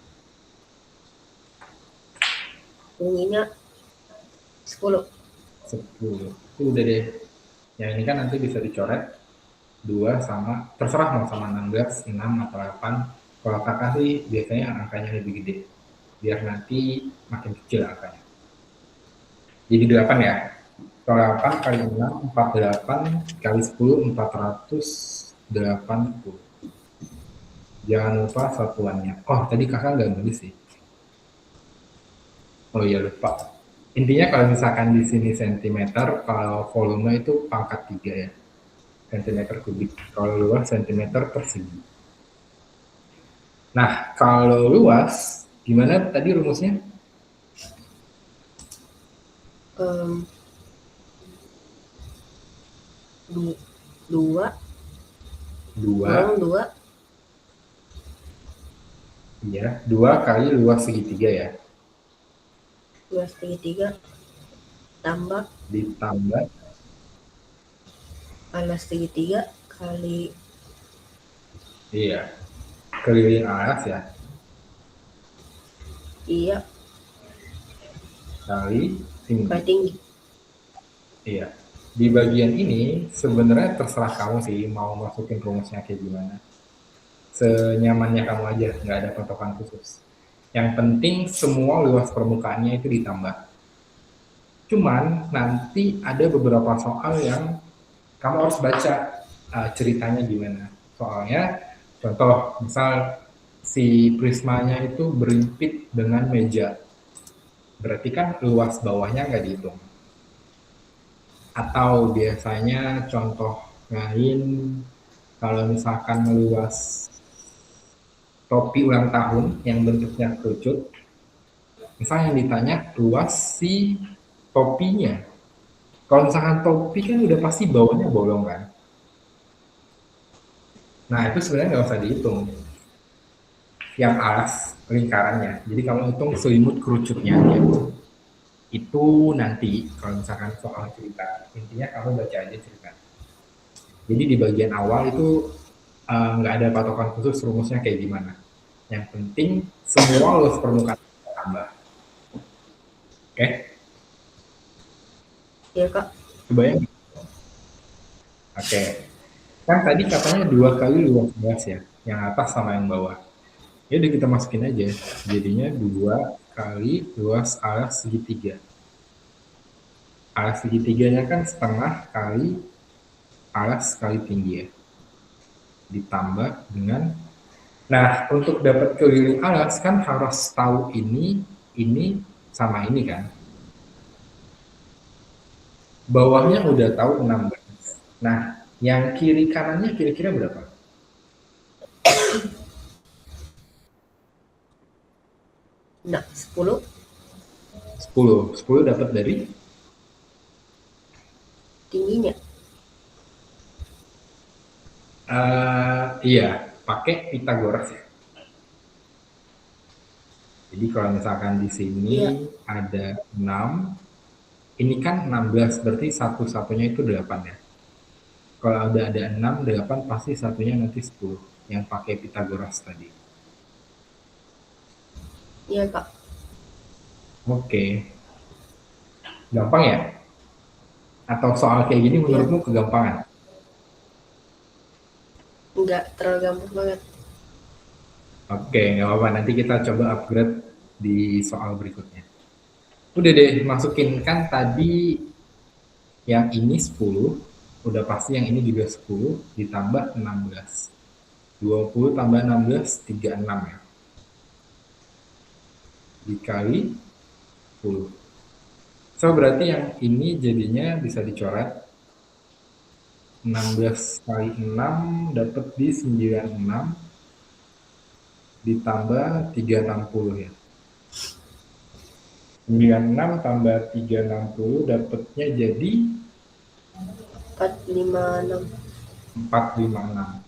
Tingginya 10. 10. Itu udah deh. Yang ini kan nanti bisa dicoret 2 sama, terserah mau sama 16, 6, atau 8. Kalau kakak sih biasanya angkanya lebih gede. Biar nanti makin kecil angkanya. Jadi 8 ya. Kalau 8 kali 6, 48 kali 10, 480. Jangan lupa satuannya. Oh, tadi kakak nggak nulis sih. Oh iya, lupa. Intinya kalau misalkan di sini sentimeter, kalau volume itu pangkat 3 ya. Sentimeter kubik. Kalau luas sentimeter persegi. Nah, kalau luas, gimana tadi rumusnya? Um, 2 kurang 2. Iya, 2 kali luas segitiga ya. Luas segitiga tambah Ditambah alas segitiga kali, iya, keliling alas ya, iya, kali tinggi. kali tinggi. Iya. Di bagian ini sebenarnya terserah kamu sih mau masukin rumusnya kayak gimana. Senyamannya kamu aja, nggak ada patokan khusus. Yang penting semua luas permukaannya itu ditambah. Cuman nanti ada beberapa soal yang kamu harus baca ceritanya gimana. Soalnya contoh misal si prismanya itu berimpit dengan meja, berarti kan luas bawahnya nggak dihitung. Atau biasanya contoh lain, kalau misalkan luas topi ulang tahun yang bentuknya kerucut, misalnya yang ditanya luas si topinya. Kalau misalkan topi kan udah pasti bawahnya bolong kan. Nah itu sebenarnya nggak usah dihitung yang alas lingkarannya. Jadi kamu hitung selimut kerucutnya aja. Itu nanti kalau misalkan soal cerita, intinya kamu baca aja cerita. Jadi di bagian awal itu nggak ada patokan khusus rumusnya kayak gimana. Yang penting semua luas permukaan tambah. Oke? Iya kak. Kebayang? Oke. Kan tadi katanya 2 kali luas alas ya, yang atas sama yang bawah. Ya udah kita masukin aja. Jadinya 2 kali luas alas segitiga. Alas segitiganya kan setengah kali alas kali tinggi ya. Ditambah dengan, nah untuk dapat keliling alas kan harus tahu ini sama ini kan. Bawahnya Iya. udah tahu 16. Nah, yang kiri kanannya kira-kira berapa? Nah, 10. 10. 10 dapat dari Tingginya. iya, pakai Pitagoras ya. Jadi kalau misalkan di sini Iya. ada 6, ini kan 16 berarti satu-satunya itu 8 ya. Kalau ada 6, 8 pasti satunya nanti 10 yang pakai Pitagoras tadi. Iya kak. Oke, gampang ya? Atau soal kayak gini Iya. menurutmu kegampangan? Nggak terlalu gampang banget. Oke, nggak apa-apa. Nanti kita coba upgrade di soal berikutnya. Udah deh, masukin kan tadi yang ini 10, udah pasti yang ini juga 10, ditambah 16. 20 tambah 16, 36 ya. Dikali 10. So, berarti yang ini jadinya bisa dicoret. 16 kali 6 dapat di 96, ditambah 360 ya. 96 tambah 360 dapatnya jadi 456. 456.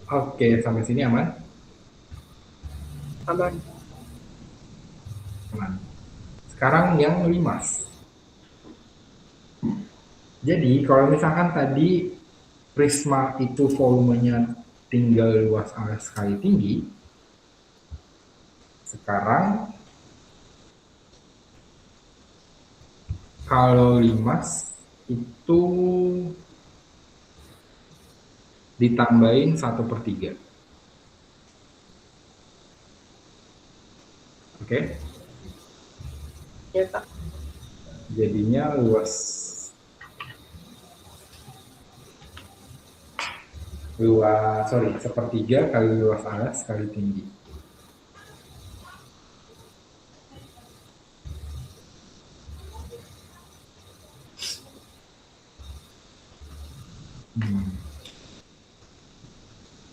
Oke, sampai sini aman? Aman. Aman. Sekarang yang limas. Jadi kalau misalkan tadi prisma itu volumenya tinggal luas alas kali tinggi, sekarang kalau limas itu ditambahin 1/3. Oke? Iya kak. Jadinya luas sepertiga kali luas alas kali tinggi.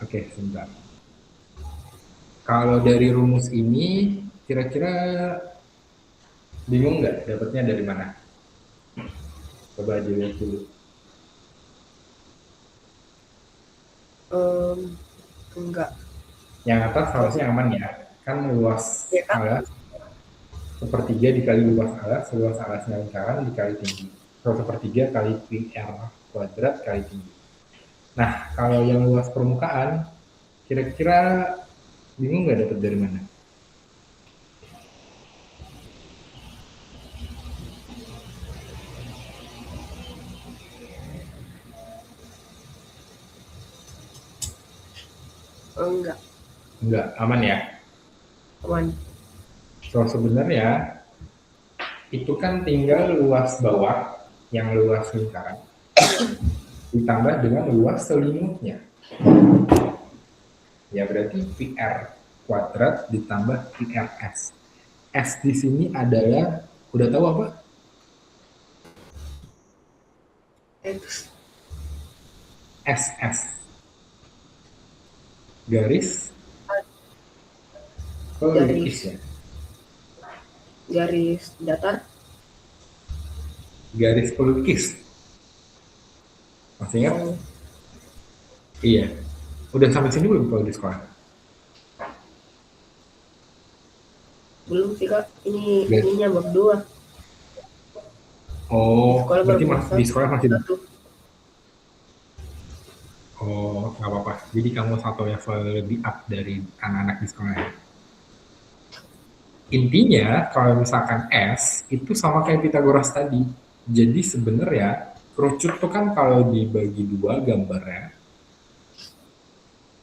Oke, sebentar. Kalau dari rumus ini, kira-kira bingung nggak dapatnya dari mana? Coba aja lihat dulu. Enggak. Yang atas harusnya aman ya. Kan luas Iya kak. alas sepertiga dikali luas alasnya lingkaran dikali tinggi. So, sepertiga kali PR kuadrat kali tinggi. Nah, kalau yang luas permukaan, kira-kira bingung nggak dapat dari mana? Enggak. Enggak, aman ya. Aman. So, sebenarnya itu kan tinggal luas bawah yang luas lingkaran ditambah dengan luas selimutnya. Ya berarti PR kuadrat ditambah PRS. S di sini adalah, udah tahu apa? X. SS. garis pelukis garis ya, garis datar. garis pelukis. Masih ingat? Oh, Iya. Udah sampai sini belum kalau di sekolah? belum sih kak, ini Garis. ininya bab 2 di Oh, sekolah berarti baru di sekolah masih. satu. Oh, nggak apa-apa. Jadi kamu satu level lebih up dari anak-anak di sekolah ya. Intinya, kalau misalkan S, itu sama kayak Pitagoras tadi. Jadi sebenarnya, kerucut tuh kan kalau dibagi dua gambarnya,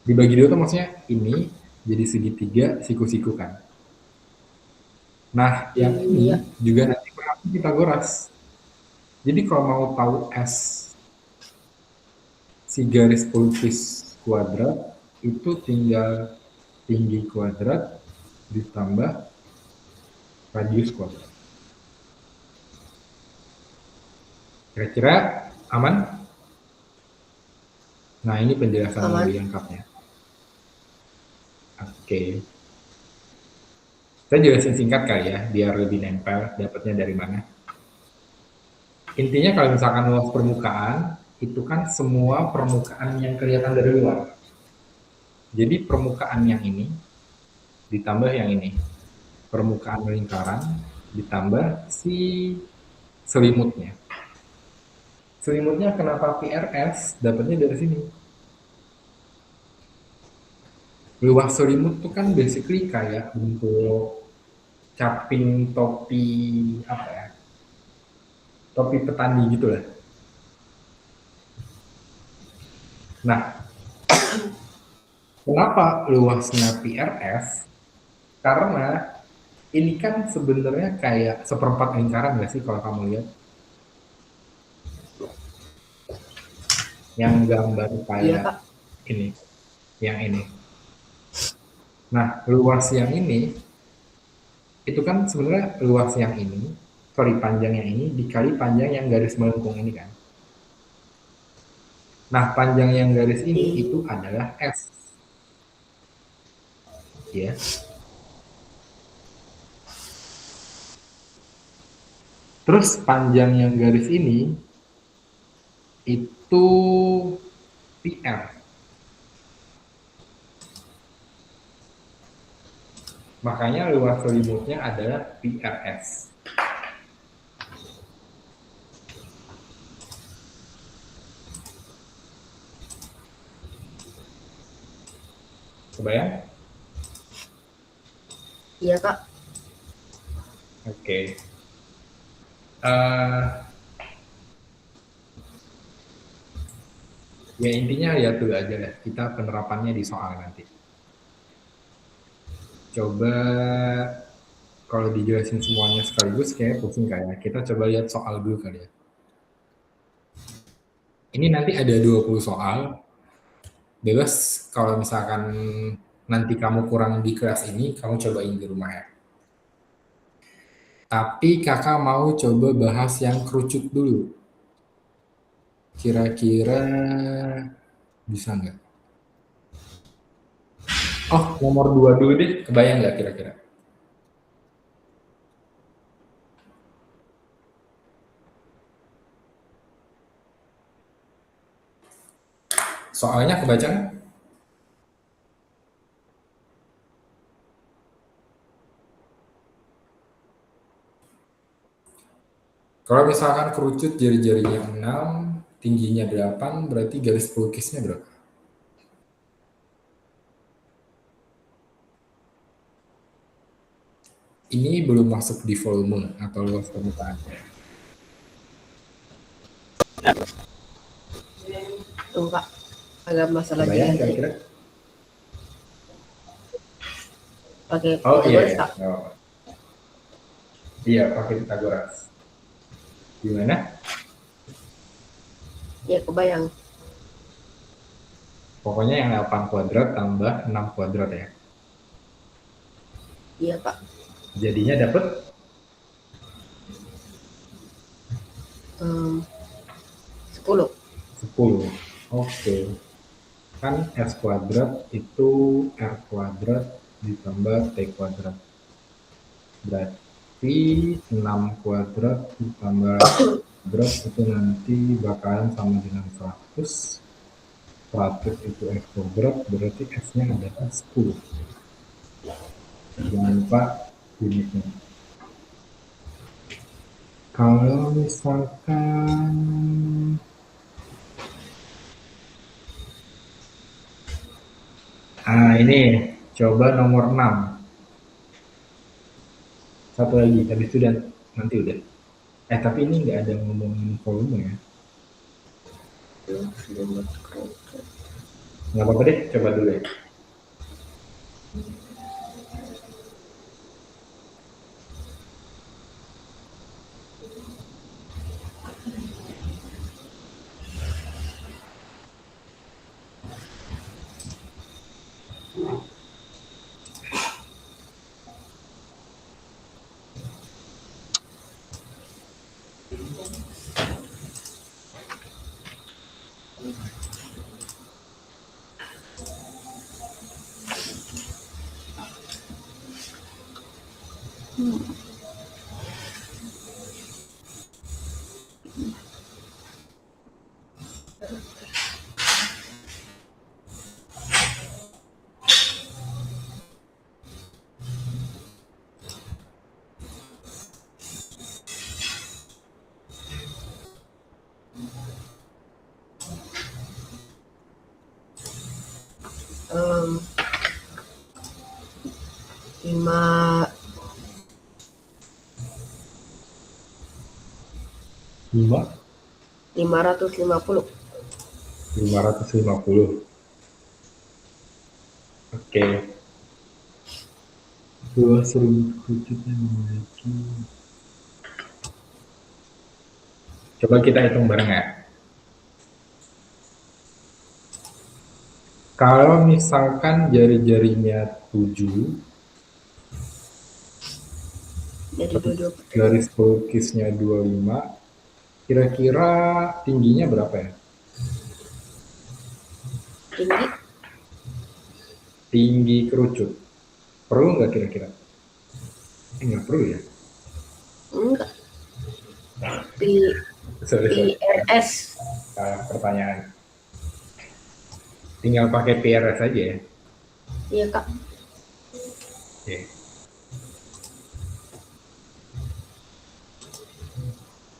dibagi dua tuh maksudnya ini jadi segitiga, siku-siku kan. Nah, yang Iya. ini juga nanti berarti Pitagoras. Jadi kalau mau tahu S si garis pelukis kuadrat itu tinggal tinggi kuadrat ditambah radius kuadrat. Kira-kira aman? Nah, ini penjelasan yang Aman. lebih lengkapnya. Oke. Saya jelasin singkat kali ya, biar lebih nempel dapatnya dari mana. Intinya kalau misalkan luas permukaan, itu kan semua permukaan yang kelihatan dari luar. Jadi permukaan yang ini ditambah yang ini. Permukaan lingkaran ditambah si selimutnya. Selimutnya kenapa PRS? Dapatnya dari sini. Luas selimut tuh kan basically kayak bentuk caping topi apa ya? Topi petani gitu lah. Nah, kenapa luasnya PRS? Karena ini kan sebenarnya kayak seperempat lingkaran nggak sih kalau kamu lihat? Yang gambar Iya kayak kak. ini, yang ini. Nah, luas yang ini itu kan sebenarnya luas yang ini, sorry panjang yang ini dikali panjang yang garis melengkung ini kan. Nah, panjang yang garis ini itu adalah S. Ya. Terus panjang yang garis ini itu PR. Makanya luas selimutnya adalah PRS. Kebayang? Iya kak. Oke. Eh, ya intinya ya dulu aja lah. Kita penerapannya di soal nanti. Coba kalau dijelasin semuanya sekaligus kayak pusing kayaknya. Kita coba lihat soal dulu kali ya. Ini nanti ada 20 soal. Bebas kalau misalkan nanti kamu kurang di kelas ini, kamu cobain di rumah ya. Tapi kakak mau coba bahas yang kerucut dulu. Kira-kira bisa nggak? Oh, nomor 2 dulu deh. Kebayang nggak kira-kira? Soalnya kebaca nggak? Kalau misalkan kerucut jari-jarinya 6, tingginya 8, berarti garis pelukisnya berapa? Ini belum masuk di volume atau luas permukaan. Tuh kak. Agak masalah Kebayang dilihat aja. kira-kira? Pakai Oh iya, Pythagoras iya. kak. Oh. Iya, pakai Pitagoras. Gimana? Iya kebayang. Pokoknya yang 8 kuadrat tambah 6 kuadrat ya. Iya kak. Jadinya dapat Em, 10. 10. Oke. Kan S kuadrat itu R kuadrat ditambah T kuadrat. Berarti 6 kuadrat ditambah kuadrat itu nanti bakalan sama dengan 100. 100 itu X kuadrat, berarti X-nya adalah 10. Jangan lupa unitnya. Kalau misalkan ini coba nomor 6. Satu lagi, habis itu dan nanti udah. Tapi ini nggak ada ngomongin volume ya. Nggak apa-apa deh, coba dulu ya. Lima 550. 550. Oke. 2.000 kerucut yang memiliki. Coba kita hitung bareng ya. Kalau misalkan jari-jarinya 7, garis pelukisnya 25, kira-kira tingginya berapa ya? Tinggi kerucut. Perlu nggak kira-kira? Nggak perlu ya? Enggak. PRS. Pertanyaan. Tinggal pakai PRS aja ya? Iya, Kak. Oke.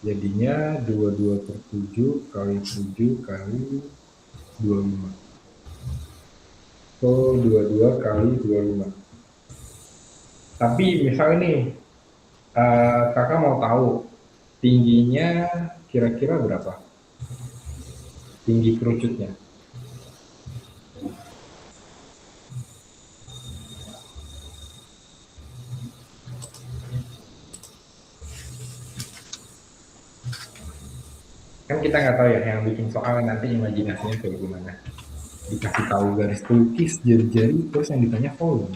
Jadinya 22/7 kali 7 kali 25. So, 22 kali 25. Tapi misalnya nih, kakak mau tahu tingginya kira-kira berapa? Tinggi kerucutnya. Kan kita nggak tahu ya, yang bikin soal nanti imajinasinya kayak gimana. Dikasih tahu garis pelukis, jari-jari, terus yang ditanya volume.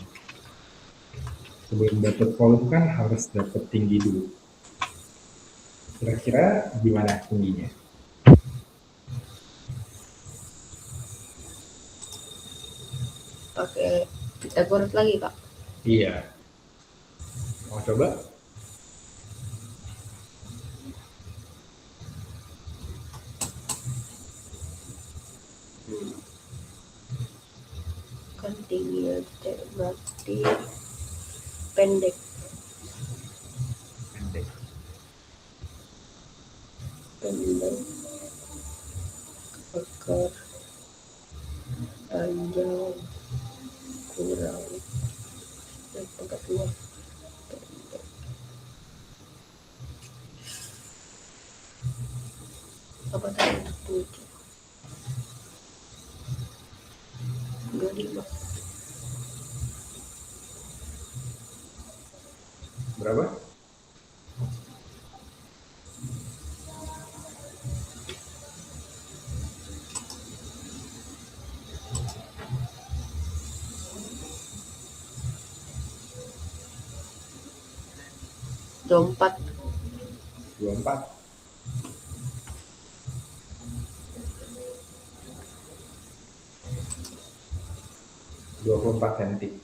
Sebelum dapat volume kan harus dapat tinggi dulu. Kira-kira gimana tingginya? Pakai Pythagoras lagi, Kak. Iya. Mau coba? Kan tingginya berarti pendek. Akar panjang kurang pangkat 2 pendek. Apa tadi untuk 7? 25. Berapa? Empat. 24. 24 cm.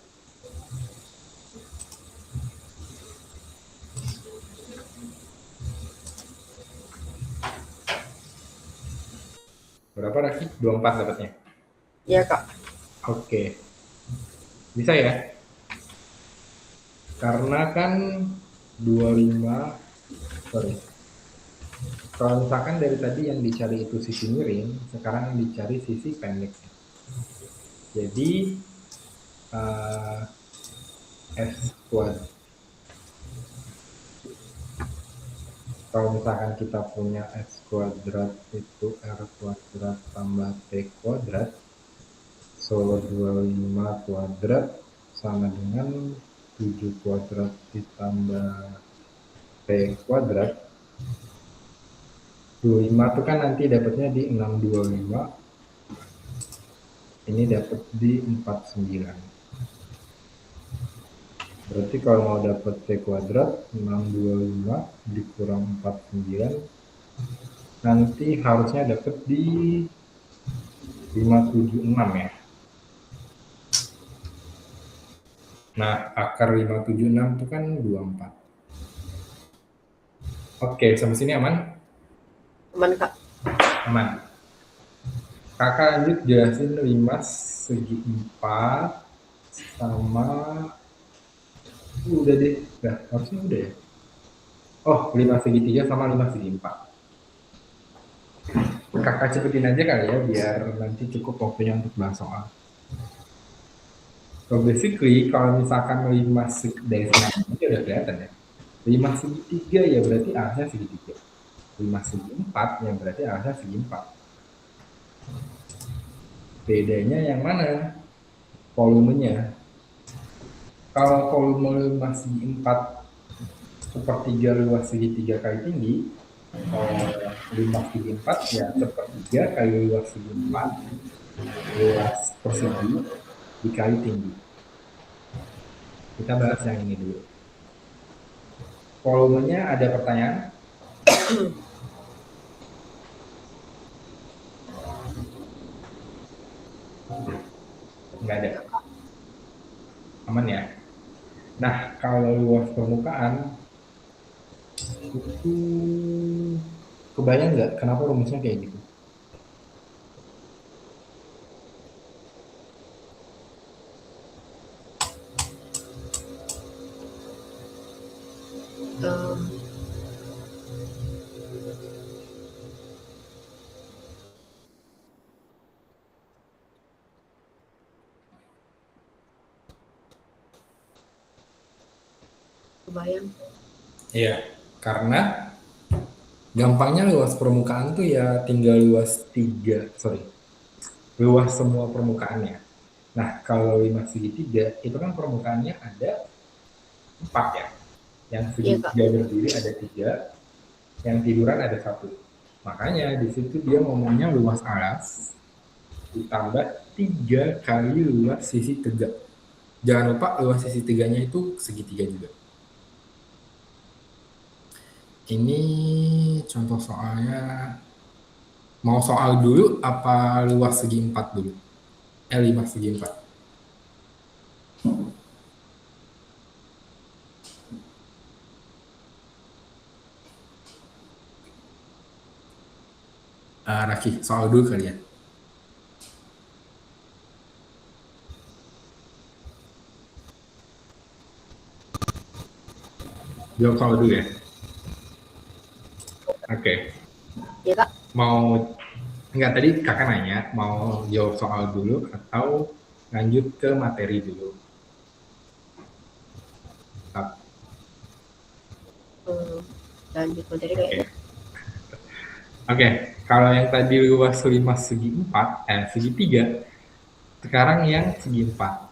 Berapa Raki? 24 dapatnya? Iya Kak. Oke. Bisa ya? Karena kan 25, sorry. Kalau misalkan dari tadi yang dicari itu sisi miring, sekarang yang dicari sisi pendek. Jadi S kuadrat. Kalau misalkan kita punya X kuadrat itu R kuadrat tambah T kuadrat, so 25 kuadrat sama dengan 7 kuadrat ditambah T kuadrat. 25 itu kan nanti dapatnya di 625, ini dapat di 49. Berarti kalau mau dapat T kuadrat, 625 dikurang 49, nanti harusnya dapat di 576 ya. Nah, akar 576 itu kan 24. Oke, sampai sini aman? Aman Kak. Aman. Kakak lanjut jelasin 5 segi 4 sama udah deh. Nah, harusnya udah ya. Oh, 5 segi 3 sama 5 segi 4. Kakak cepetin aja kali ya biar nanti cukup waktunya untuk bahas soal. So basically kalau misalkan 5 segi dari sini udah kelihatan ya. 5 segi 3 ya berarti arahnya segi 3. 5 segi 4 yang berarti arahnya segi 4. Bedanya yang mana? Volumenya. Kalau volume 5 segi 4 sepertiga luas segitiga kali tinggi, 5 segi 4 ya sepertiga kali luas segi 4 luas persegi dikali tinggi. Kita bahas yang ini dulu. Volumenya ada pertanyaan? Nggak ada. Aman ya? Nah, kalau luas permukaan itu kebayang nggak kenapa rumusnya kayak gitu? Kebayang. Iya, karena gampangnya luas permukaan tuh ya tinggal luas luas semua permukaannya. Nah, kalau 5 segitiga itu kan permukaannya ada 4 ya. Yang segitiga berdiri ada 3, yang tiduran ada 1. Makanya di situ dia ngomongnya luas alas ditambah 3 kali luas sisi tegak. Jangan lupa luas sisi tegaknya itu segitiga juga. Ini contoh soalnya, mau soal dulu apa luas segi 4 dulu? 5 segi 4. Raki, soal dulu kali ya. Jawab soal dulu ya. Oke. Iya Kak. Mau enggak, tadi kakak nanya mau jawab soal dulu atau lanjut ke materi dulu? Lanjut materi kayaknya. Oke, kalau yang tadi luas 5 segi 4, segi 3, sekarang yang segi 4.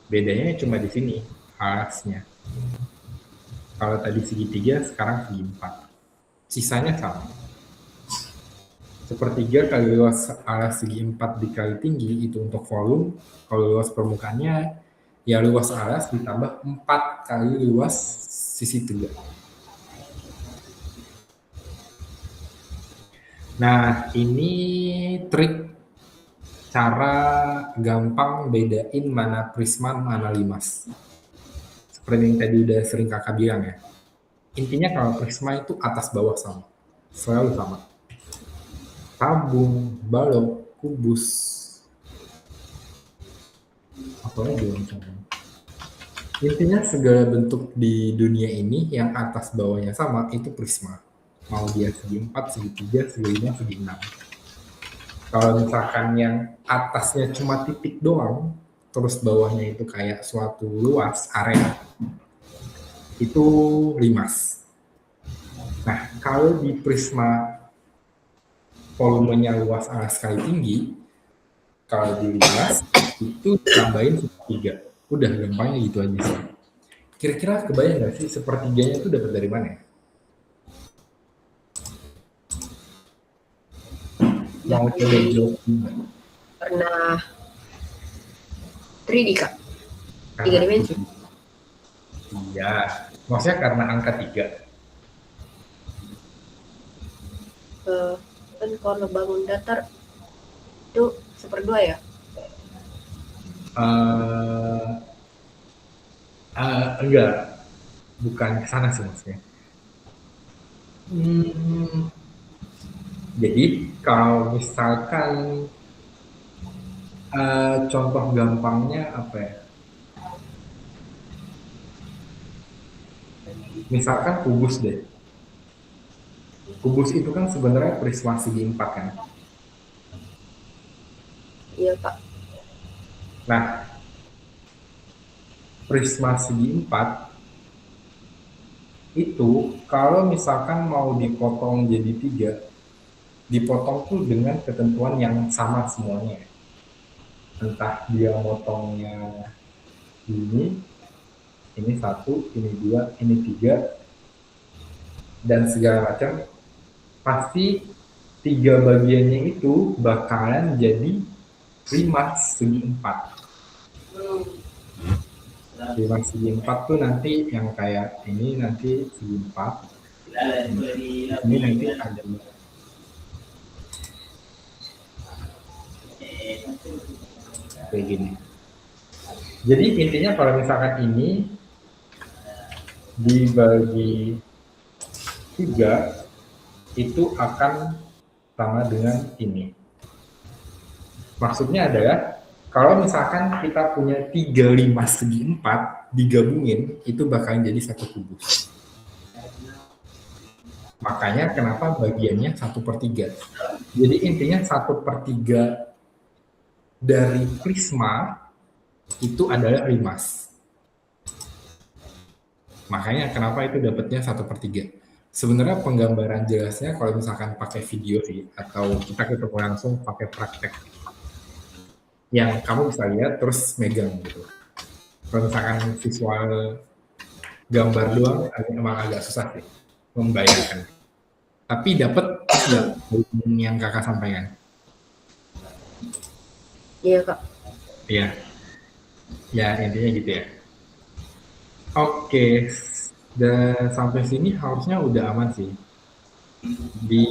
Bedanya cuma di sini, alasnya. Kalau tadi segi 3, sekarang segi 4. Sisanya sama. Sepertiga kali luas alas segi 4 dikali tinggi itu untuk volume. Kalau luas permukaannya ya luas alas ditambah 4 kali luas sisi tegak. Nah, ini trik cara gampang bedain mana prisma, mana limas. Seperti yang tadi udah sering kakak bilang ya. Intinya kalau prisma itu atas bawah sama. Selalu sama. Tabung, balok, kubus. Apa lagi yang sama? Intinya segala bentuk di dunia ini yang atas bawahnya sama itu prisma. Mau dia segi 4, segi 3, segi 5, segi 6. Kalau misalkan yang atasnya cuma titik doang, terus bawahnya itu kayak suatu luas area, itu limas. Nah, kalau di prisma volumenya luas sekali tinggi, kalau di limas itu tambahin sepertiga. Udah gampangnya gitu aja sih. Kira-kira kebayang nggak sih sepertiganya itu dapat dari mana ya? Mau coba jawab nggak? Pernah 3D Kak? 3 Karena dimensi. iya, maksudnya karena angka 3. Kan kalau bangun datar itu 1/2 ya? Enggak, bukan ke sana sih maksudnya. Jadi kalau misalkan contoh gampangnya apa ya? Misalkan kubus deh. Kubus itu kan sebenarnya prisma segi 4 kan. Iya Kak. Nah, prisma segi 4 itu kalau misalkan mau dipotong jadi 3, dipotong tuh dengan ketentuan yang sama semuanya. Entah dia motongnya ini 1, ini 2, ini 3, dan segala macam, pasti 3 bagiannya itu bakalan jadi 5 segi 4. 5 segi 4 tuh nanti yang kayak ini nanti segi 4. Ini nanti ada kayak gini. Jadi intinya kalau misalkan ini dibagi 3 itu akan sama dengan ini. Maksudnya adalah kalau misalkan kita punya 3/5 segi 4 digabungin itu bakalan jadi satu kubus. Makanya kenapa bagiannya 1/3. Jadi intinya 1/3 dari prisma itu adalah limas. Makanya kenapa itu dapatnya 1/3. Sebenarnya penggambaran jelasnya kalau misalkan pakai video sih, atau kita ketemu langsung pakai praktek yang kamu bisa lihat terus megang gitu. Kalau misalkan visual gambar doang emang agak susah sih membayangkan. Tapi dapat yang kakak sampaikan. Iya Kak. Iya. Ya intinya gitu ya. Oke, dan sampai sini harusnya udah aman sih. Di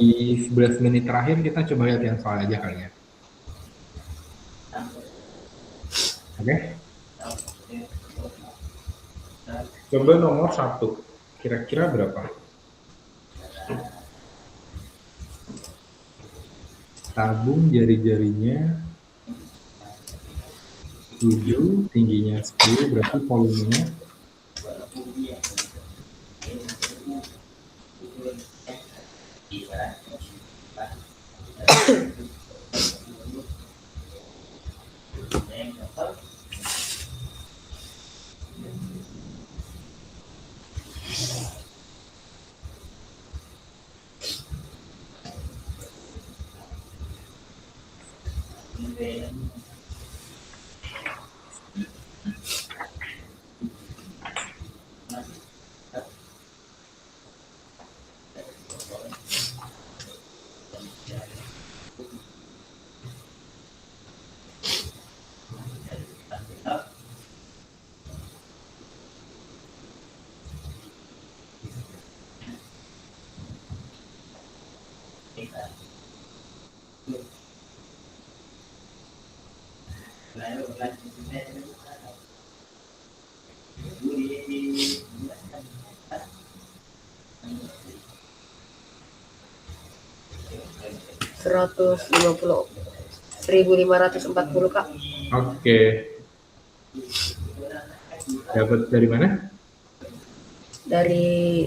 11 menit terakhir kita coba lihat yang soal aja kali ya. Oke. Coba nomor 1. Kira-kira berapa? Tabung jari-jarinya 7, tingginya 10, berarti volumenya 150, 1540 Kak. Oke. Dapat dari mana? Dari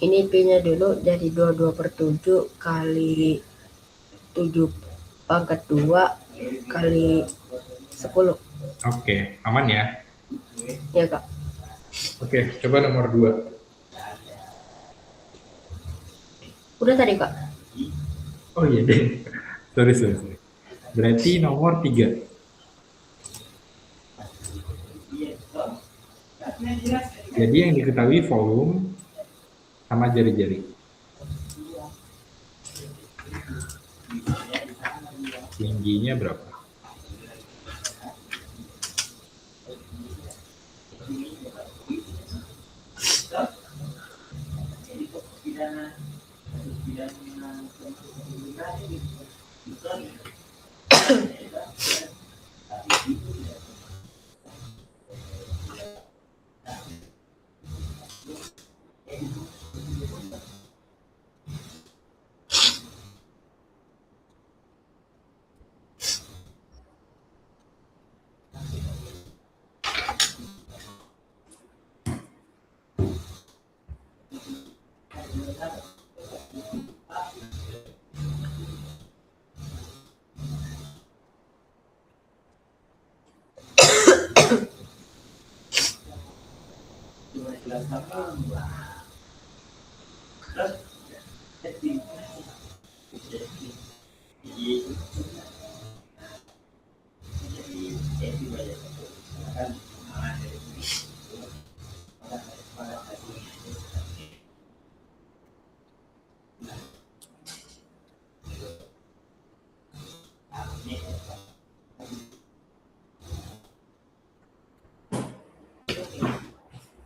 ini P-nya dulu jadi 22/7 kali 7 pangkat 2 kali 10. Oke, aman ya. Ya Kak. Oke, coba nomor 2. Udah tadi Kak. Oh iya deh. Sorry. Berarti nomor 3. Jadi yang diketahui volume sama jari-jari. Tingginya berapa?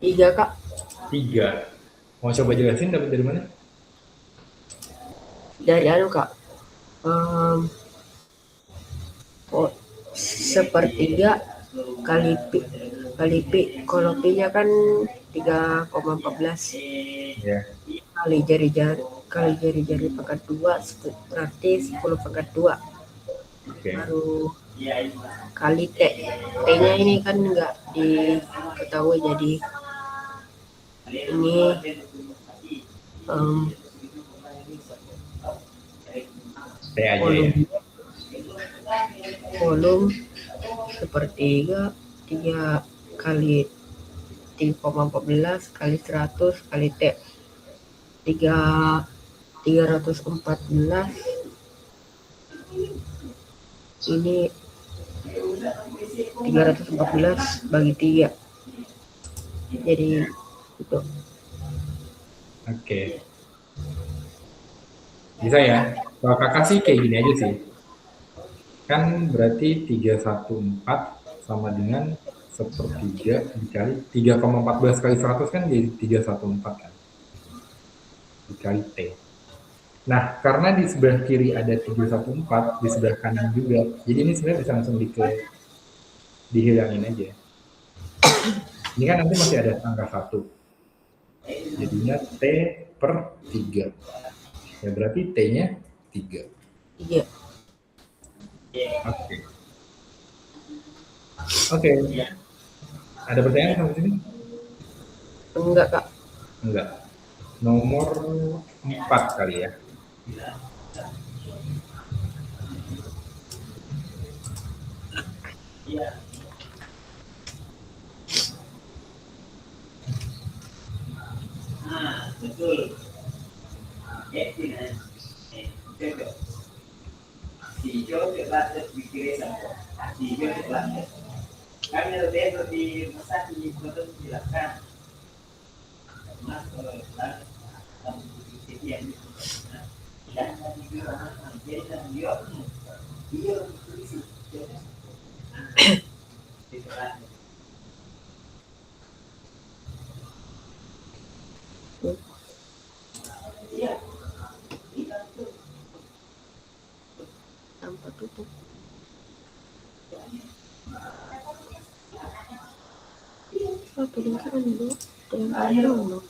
Tiga Kak. 3. Mau coba jelasin dapat dari mana? Dari anu Kak. Oh, sepertiga kali P, kalau P-nya kan 3,14 Ya. kali jari-jari pangkat 2 berarti 10 pangkat 2. Oke. Baru kali T. T-nya ini kan nggak diketahui, jadi ini T aja ya. volume sepertiga 3 kali 3,14 kali 100 kali T 314. Ini 314 bagi 3, jadi itu. Oke. Bisa ya. Kalau kakak sih kayak gini aja sih. Kan berarti 314 sama dengan sepertiga dikali 3,14 kali 100 kan jadi 314 kan. Dikali T. Nah, karena di sebelah kiri ada 314, di sebelah kanan juga. Jadi ini sebenarnya bisa langsung dihilangin aja. Ini kan nanti masih ada angka 1. Jadinya T per 3. Ya berarti T-nya 3. Iya. Oke. Oke. Ada pertanyaan sampai sini? Enggak Kak. Enggak. Nomor 4 kali ya. Betul. Si hijau terlatih di kiri sama si hijau terlatih. Kami lebih di masa ini betul dilakukan. Mas kalau yang dan jadi dan dia polisi. Iya. Tanpa tutup. Satu lingkaran dua. Lingkaran dong.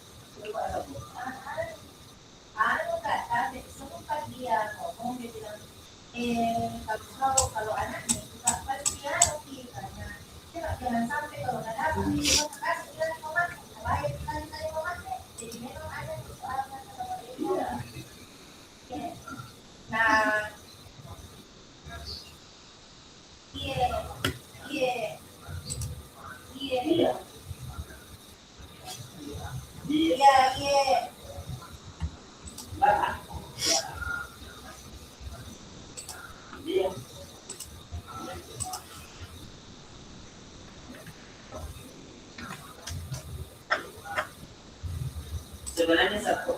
Sebenarnya satu.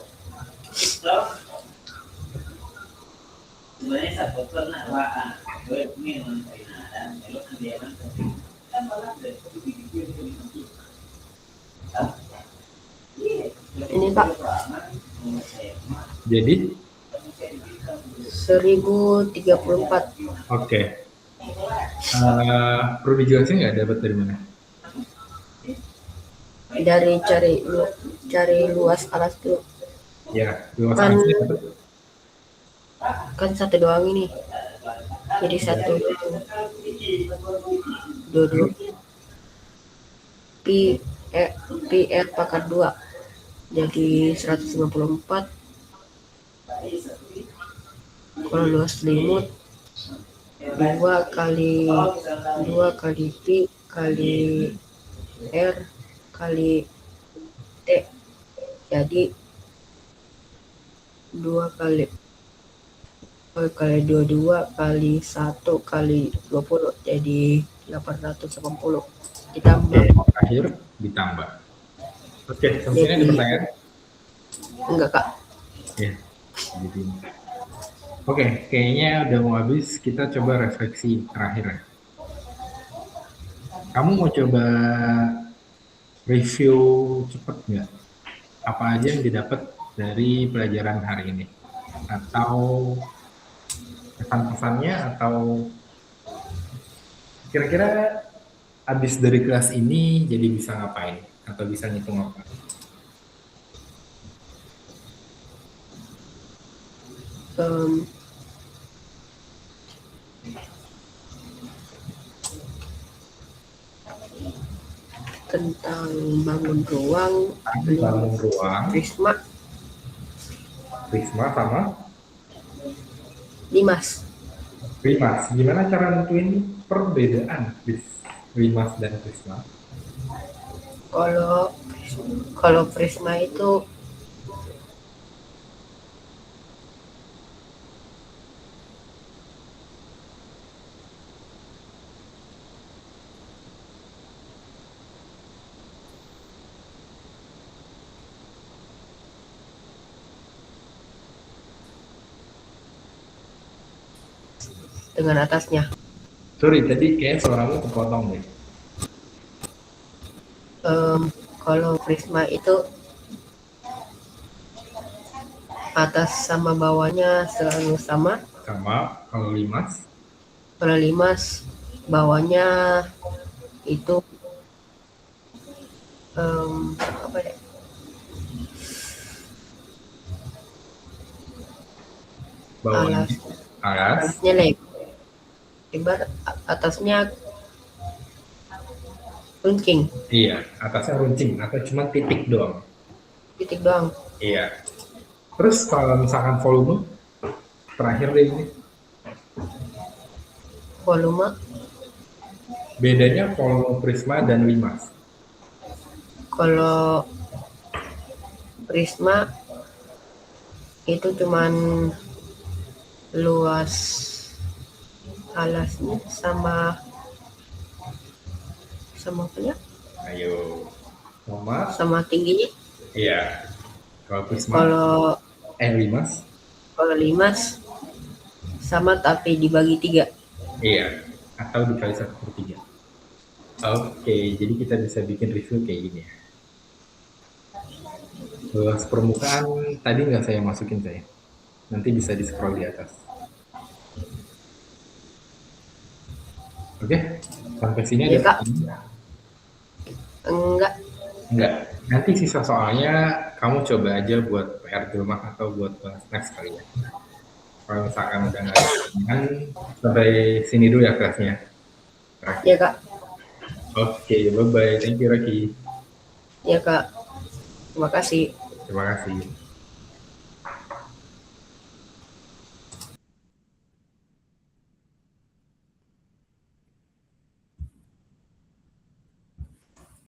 Sebenarnya satu pernah waan. Gue minum dan kalau dia kan malah dari Ini Pak, Jadi, 1034 oke. Perlu dijelasin nggak dapat dari mana? dari cari luas alas tuh. Ya, luas Kan- alasnya dapat. Kan satu doang ini. Jadi satu dua pi r pangkat 2 jadi 154. Kalau luas selimut 2 kali pi kali r kali t jadi 2 kali 22 kali 1 kali 20 jadi 880 ditambah Akhir ditambah. Oke, selanjutnya ada Jadi- pertanyaan? enggak Kak. Ya, jadi. Oke, kayaknya udah mau habis. Kita coba refleksi terakhir ya. Kamu mau coba review cepet nggak? Apa aja yang didapat dari pelajaran hari ini? Atau pesan-pesannya, atau kira-kira habis dari kelas ini jadi bisa ngapain? Atau bisa ngitung apa? Em, tentang bangun ruang Bangun ruang, Prisma Prisma sama Dimas. Primas. Gimana cara nentuin perbedaan Primas dan Prisma? Kalau Prisma itu dengan atasnya. Sorry, tadi kayak suaramu kepotong deh. Kalau Prisma itu atas sama bawahnya selalu sama. Sama kalau Limas, Kalau Limas bawahnya itu apa ya? bawahnya alas, Alasnya lebar, atasnya runcing, iya, atasnya runcing atau cuma titik doang. titik doang. Iya. Terus kalau misalkan volume, terakhir deh ini, Volume bedanya volume Prisma dan Limas. kalau Prisma itu cuman luas alasnya sama apa ya? Ayo, sama, Sama tingginya. iya. Kalau Prisma, Kalau Limas, Limas sama tapi dibagi 3. iya. Atau dikali 1/3. Oke, jadi kita bisa bikin review kayak gini ya. Luas permukaan tadi nggak saya masukin saya. Nanti bisa di scroll di atas. Oke, sampai sini Iya, ada Kak. Enggak. Enggak. Nanti sisa soalnya kamu coba aja buat PR di rumah atau buat next kali ya. Kalau misalkan udah nggak ada kepentingan, sampai sini dulu ya kelasnya. Ya Kak. Oke, bye-bye. Thank you, Rocky. Ya Kak. Terima kasih. Terima kasih.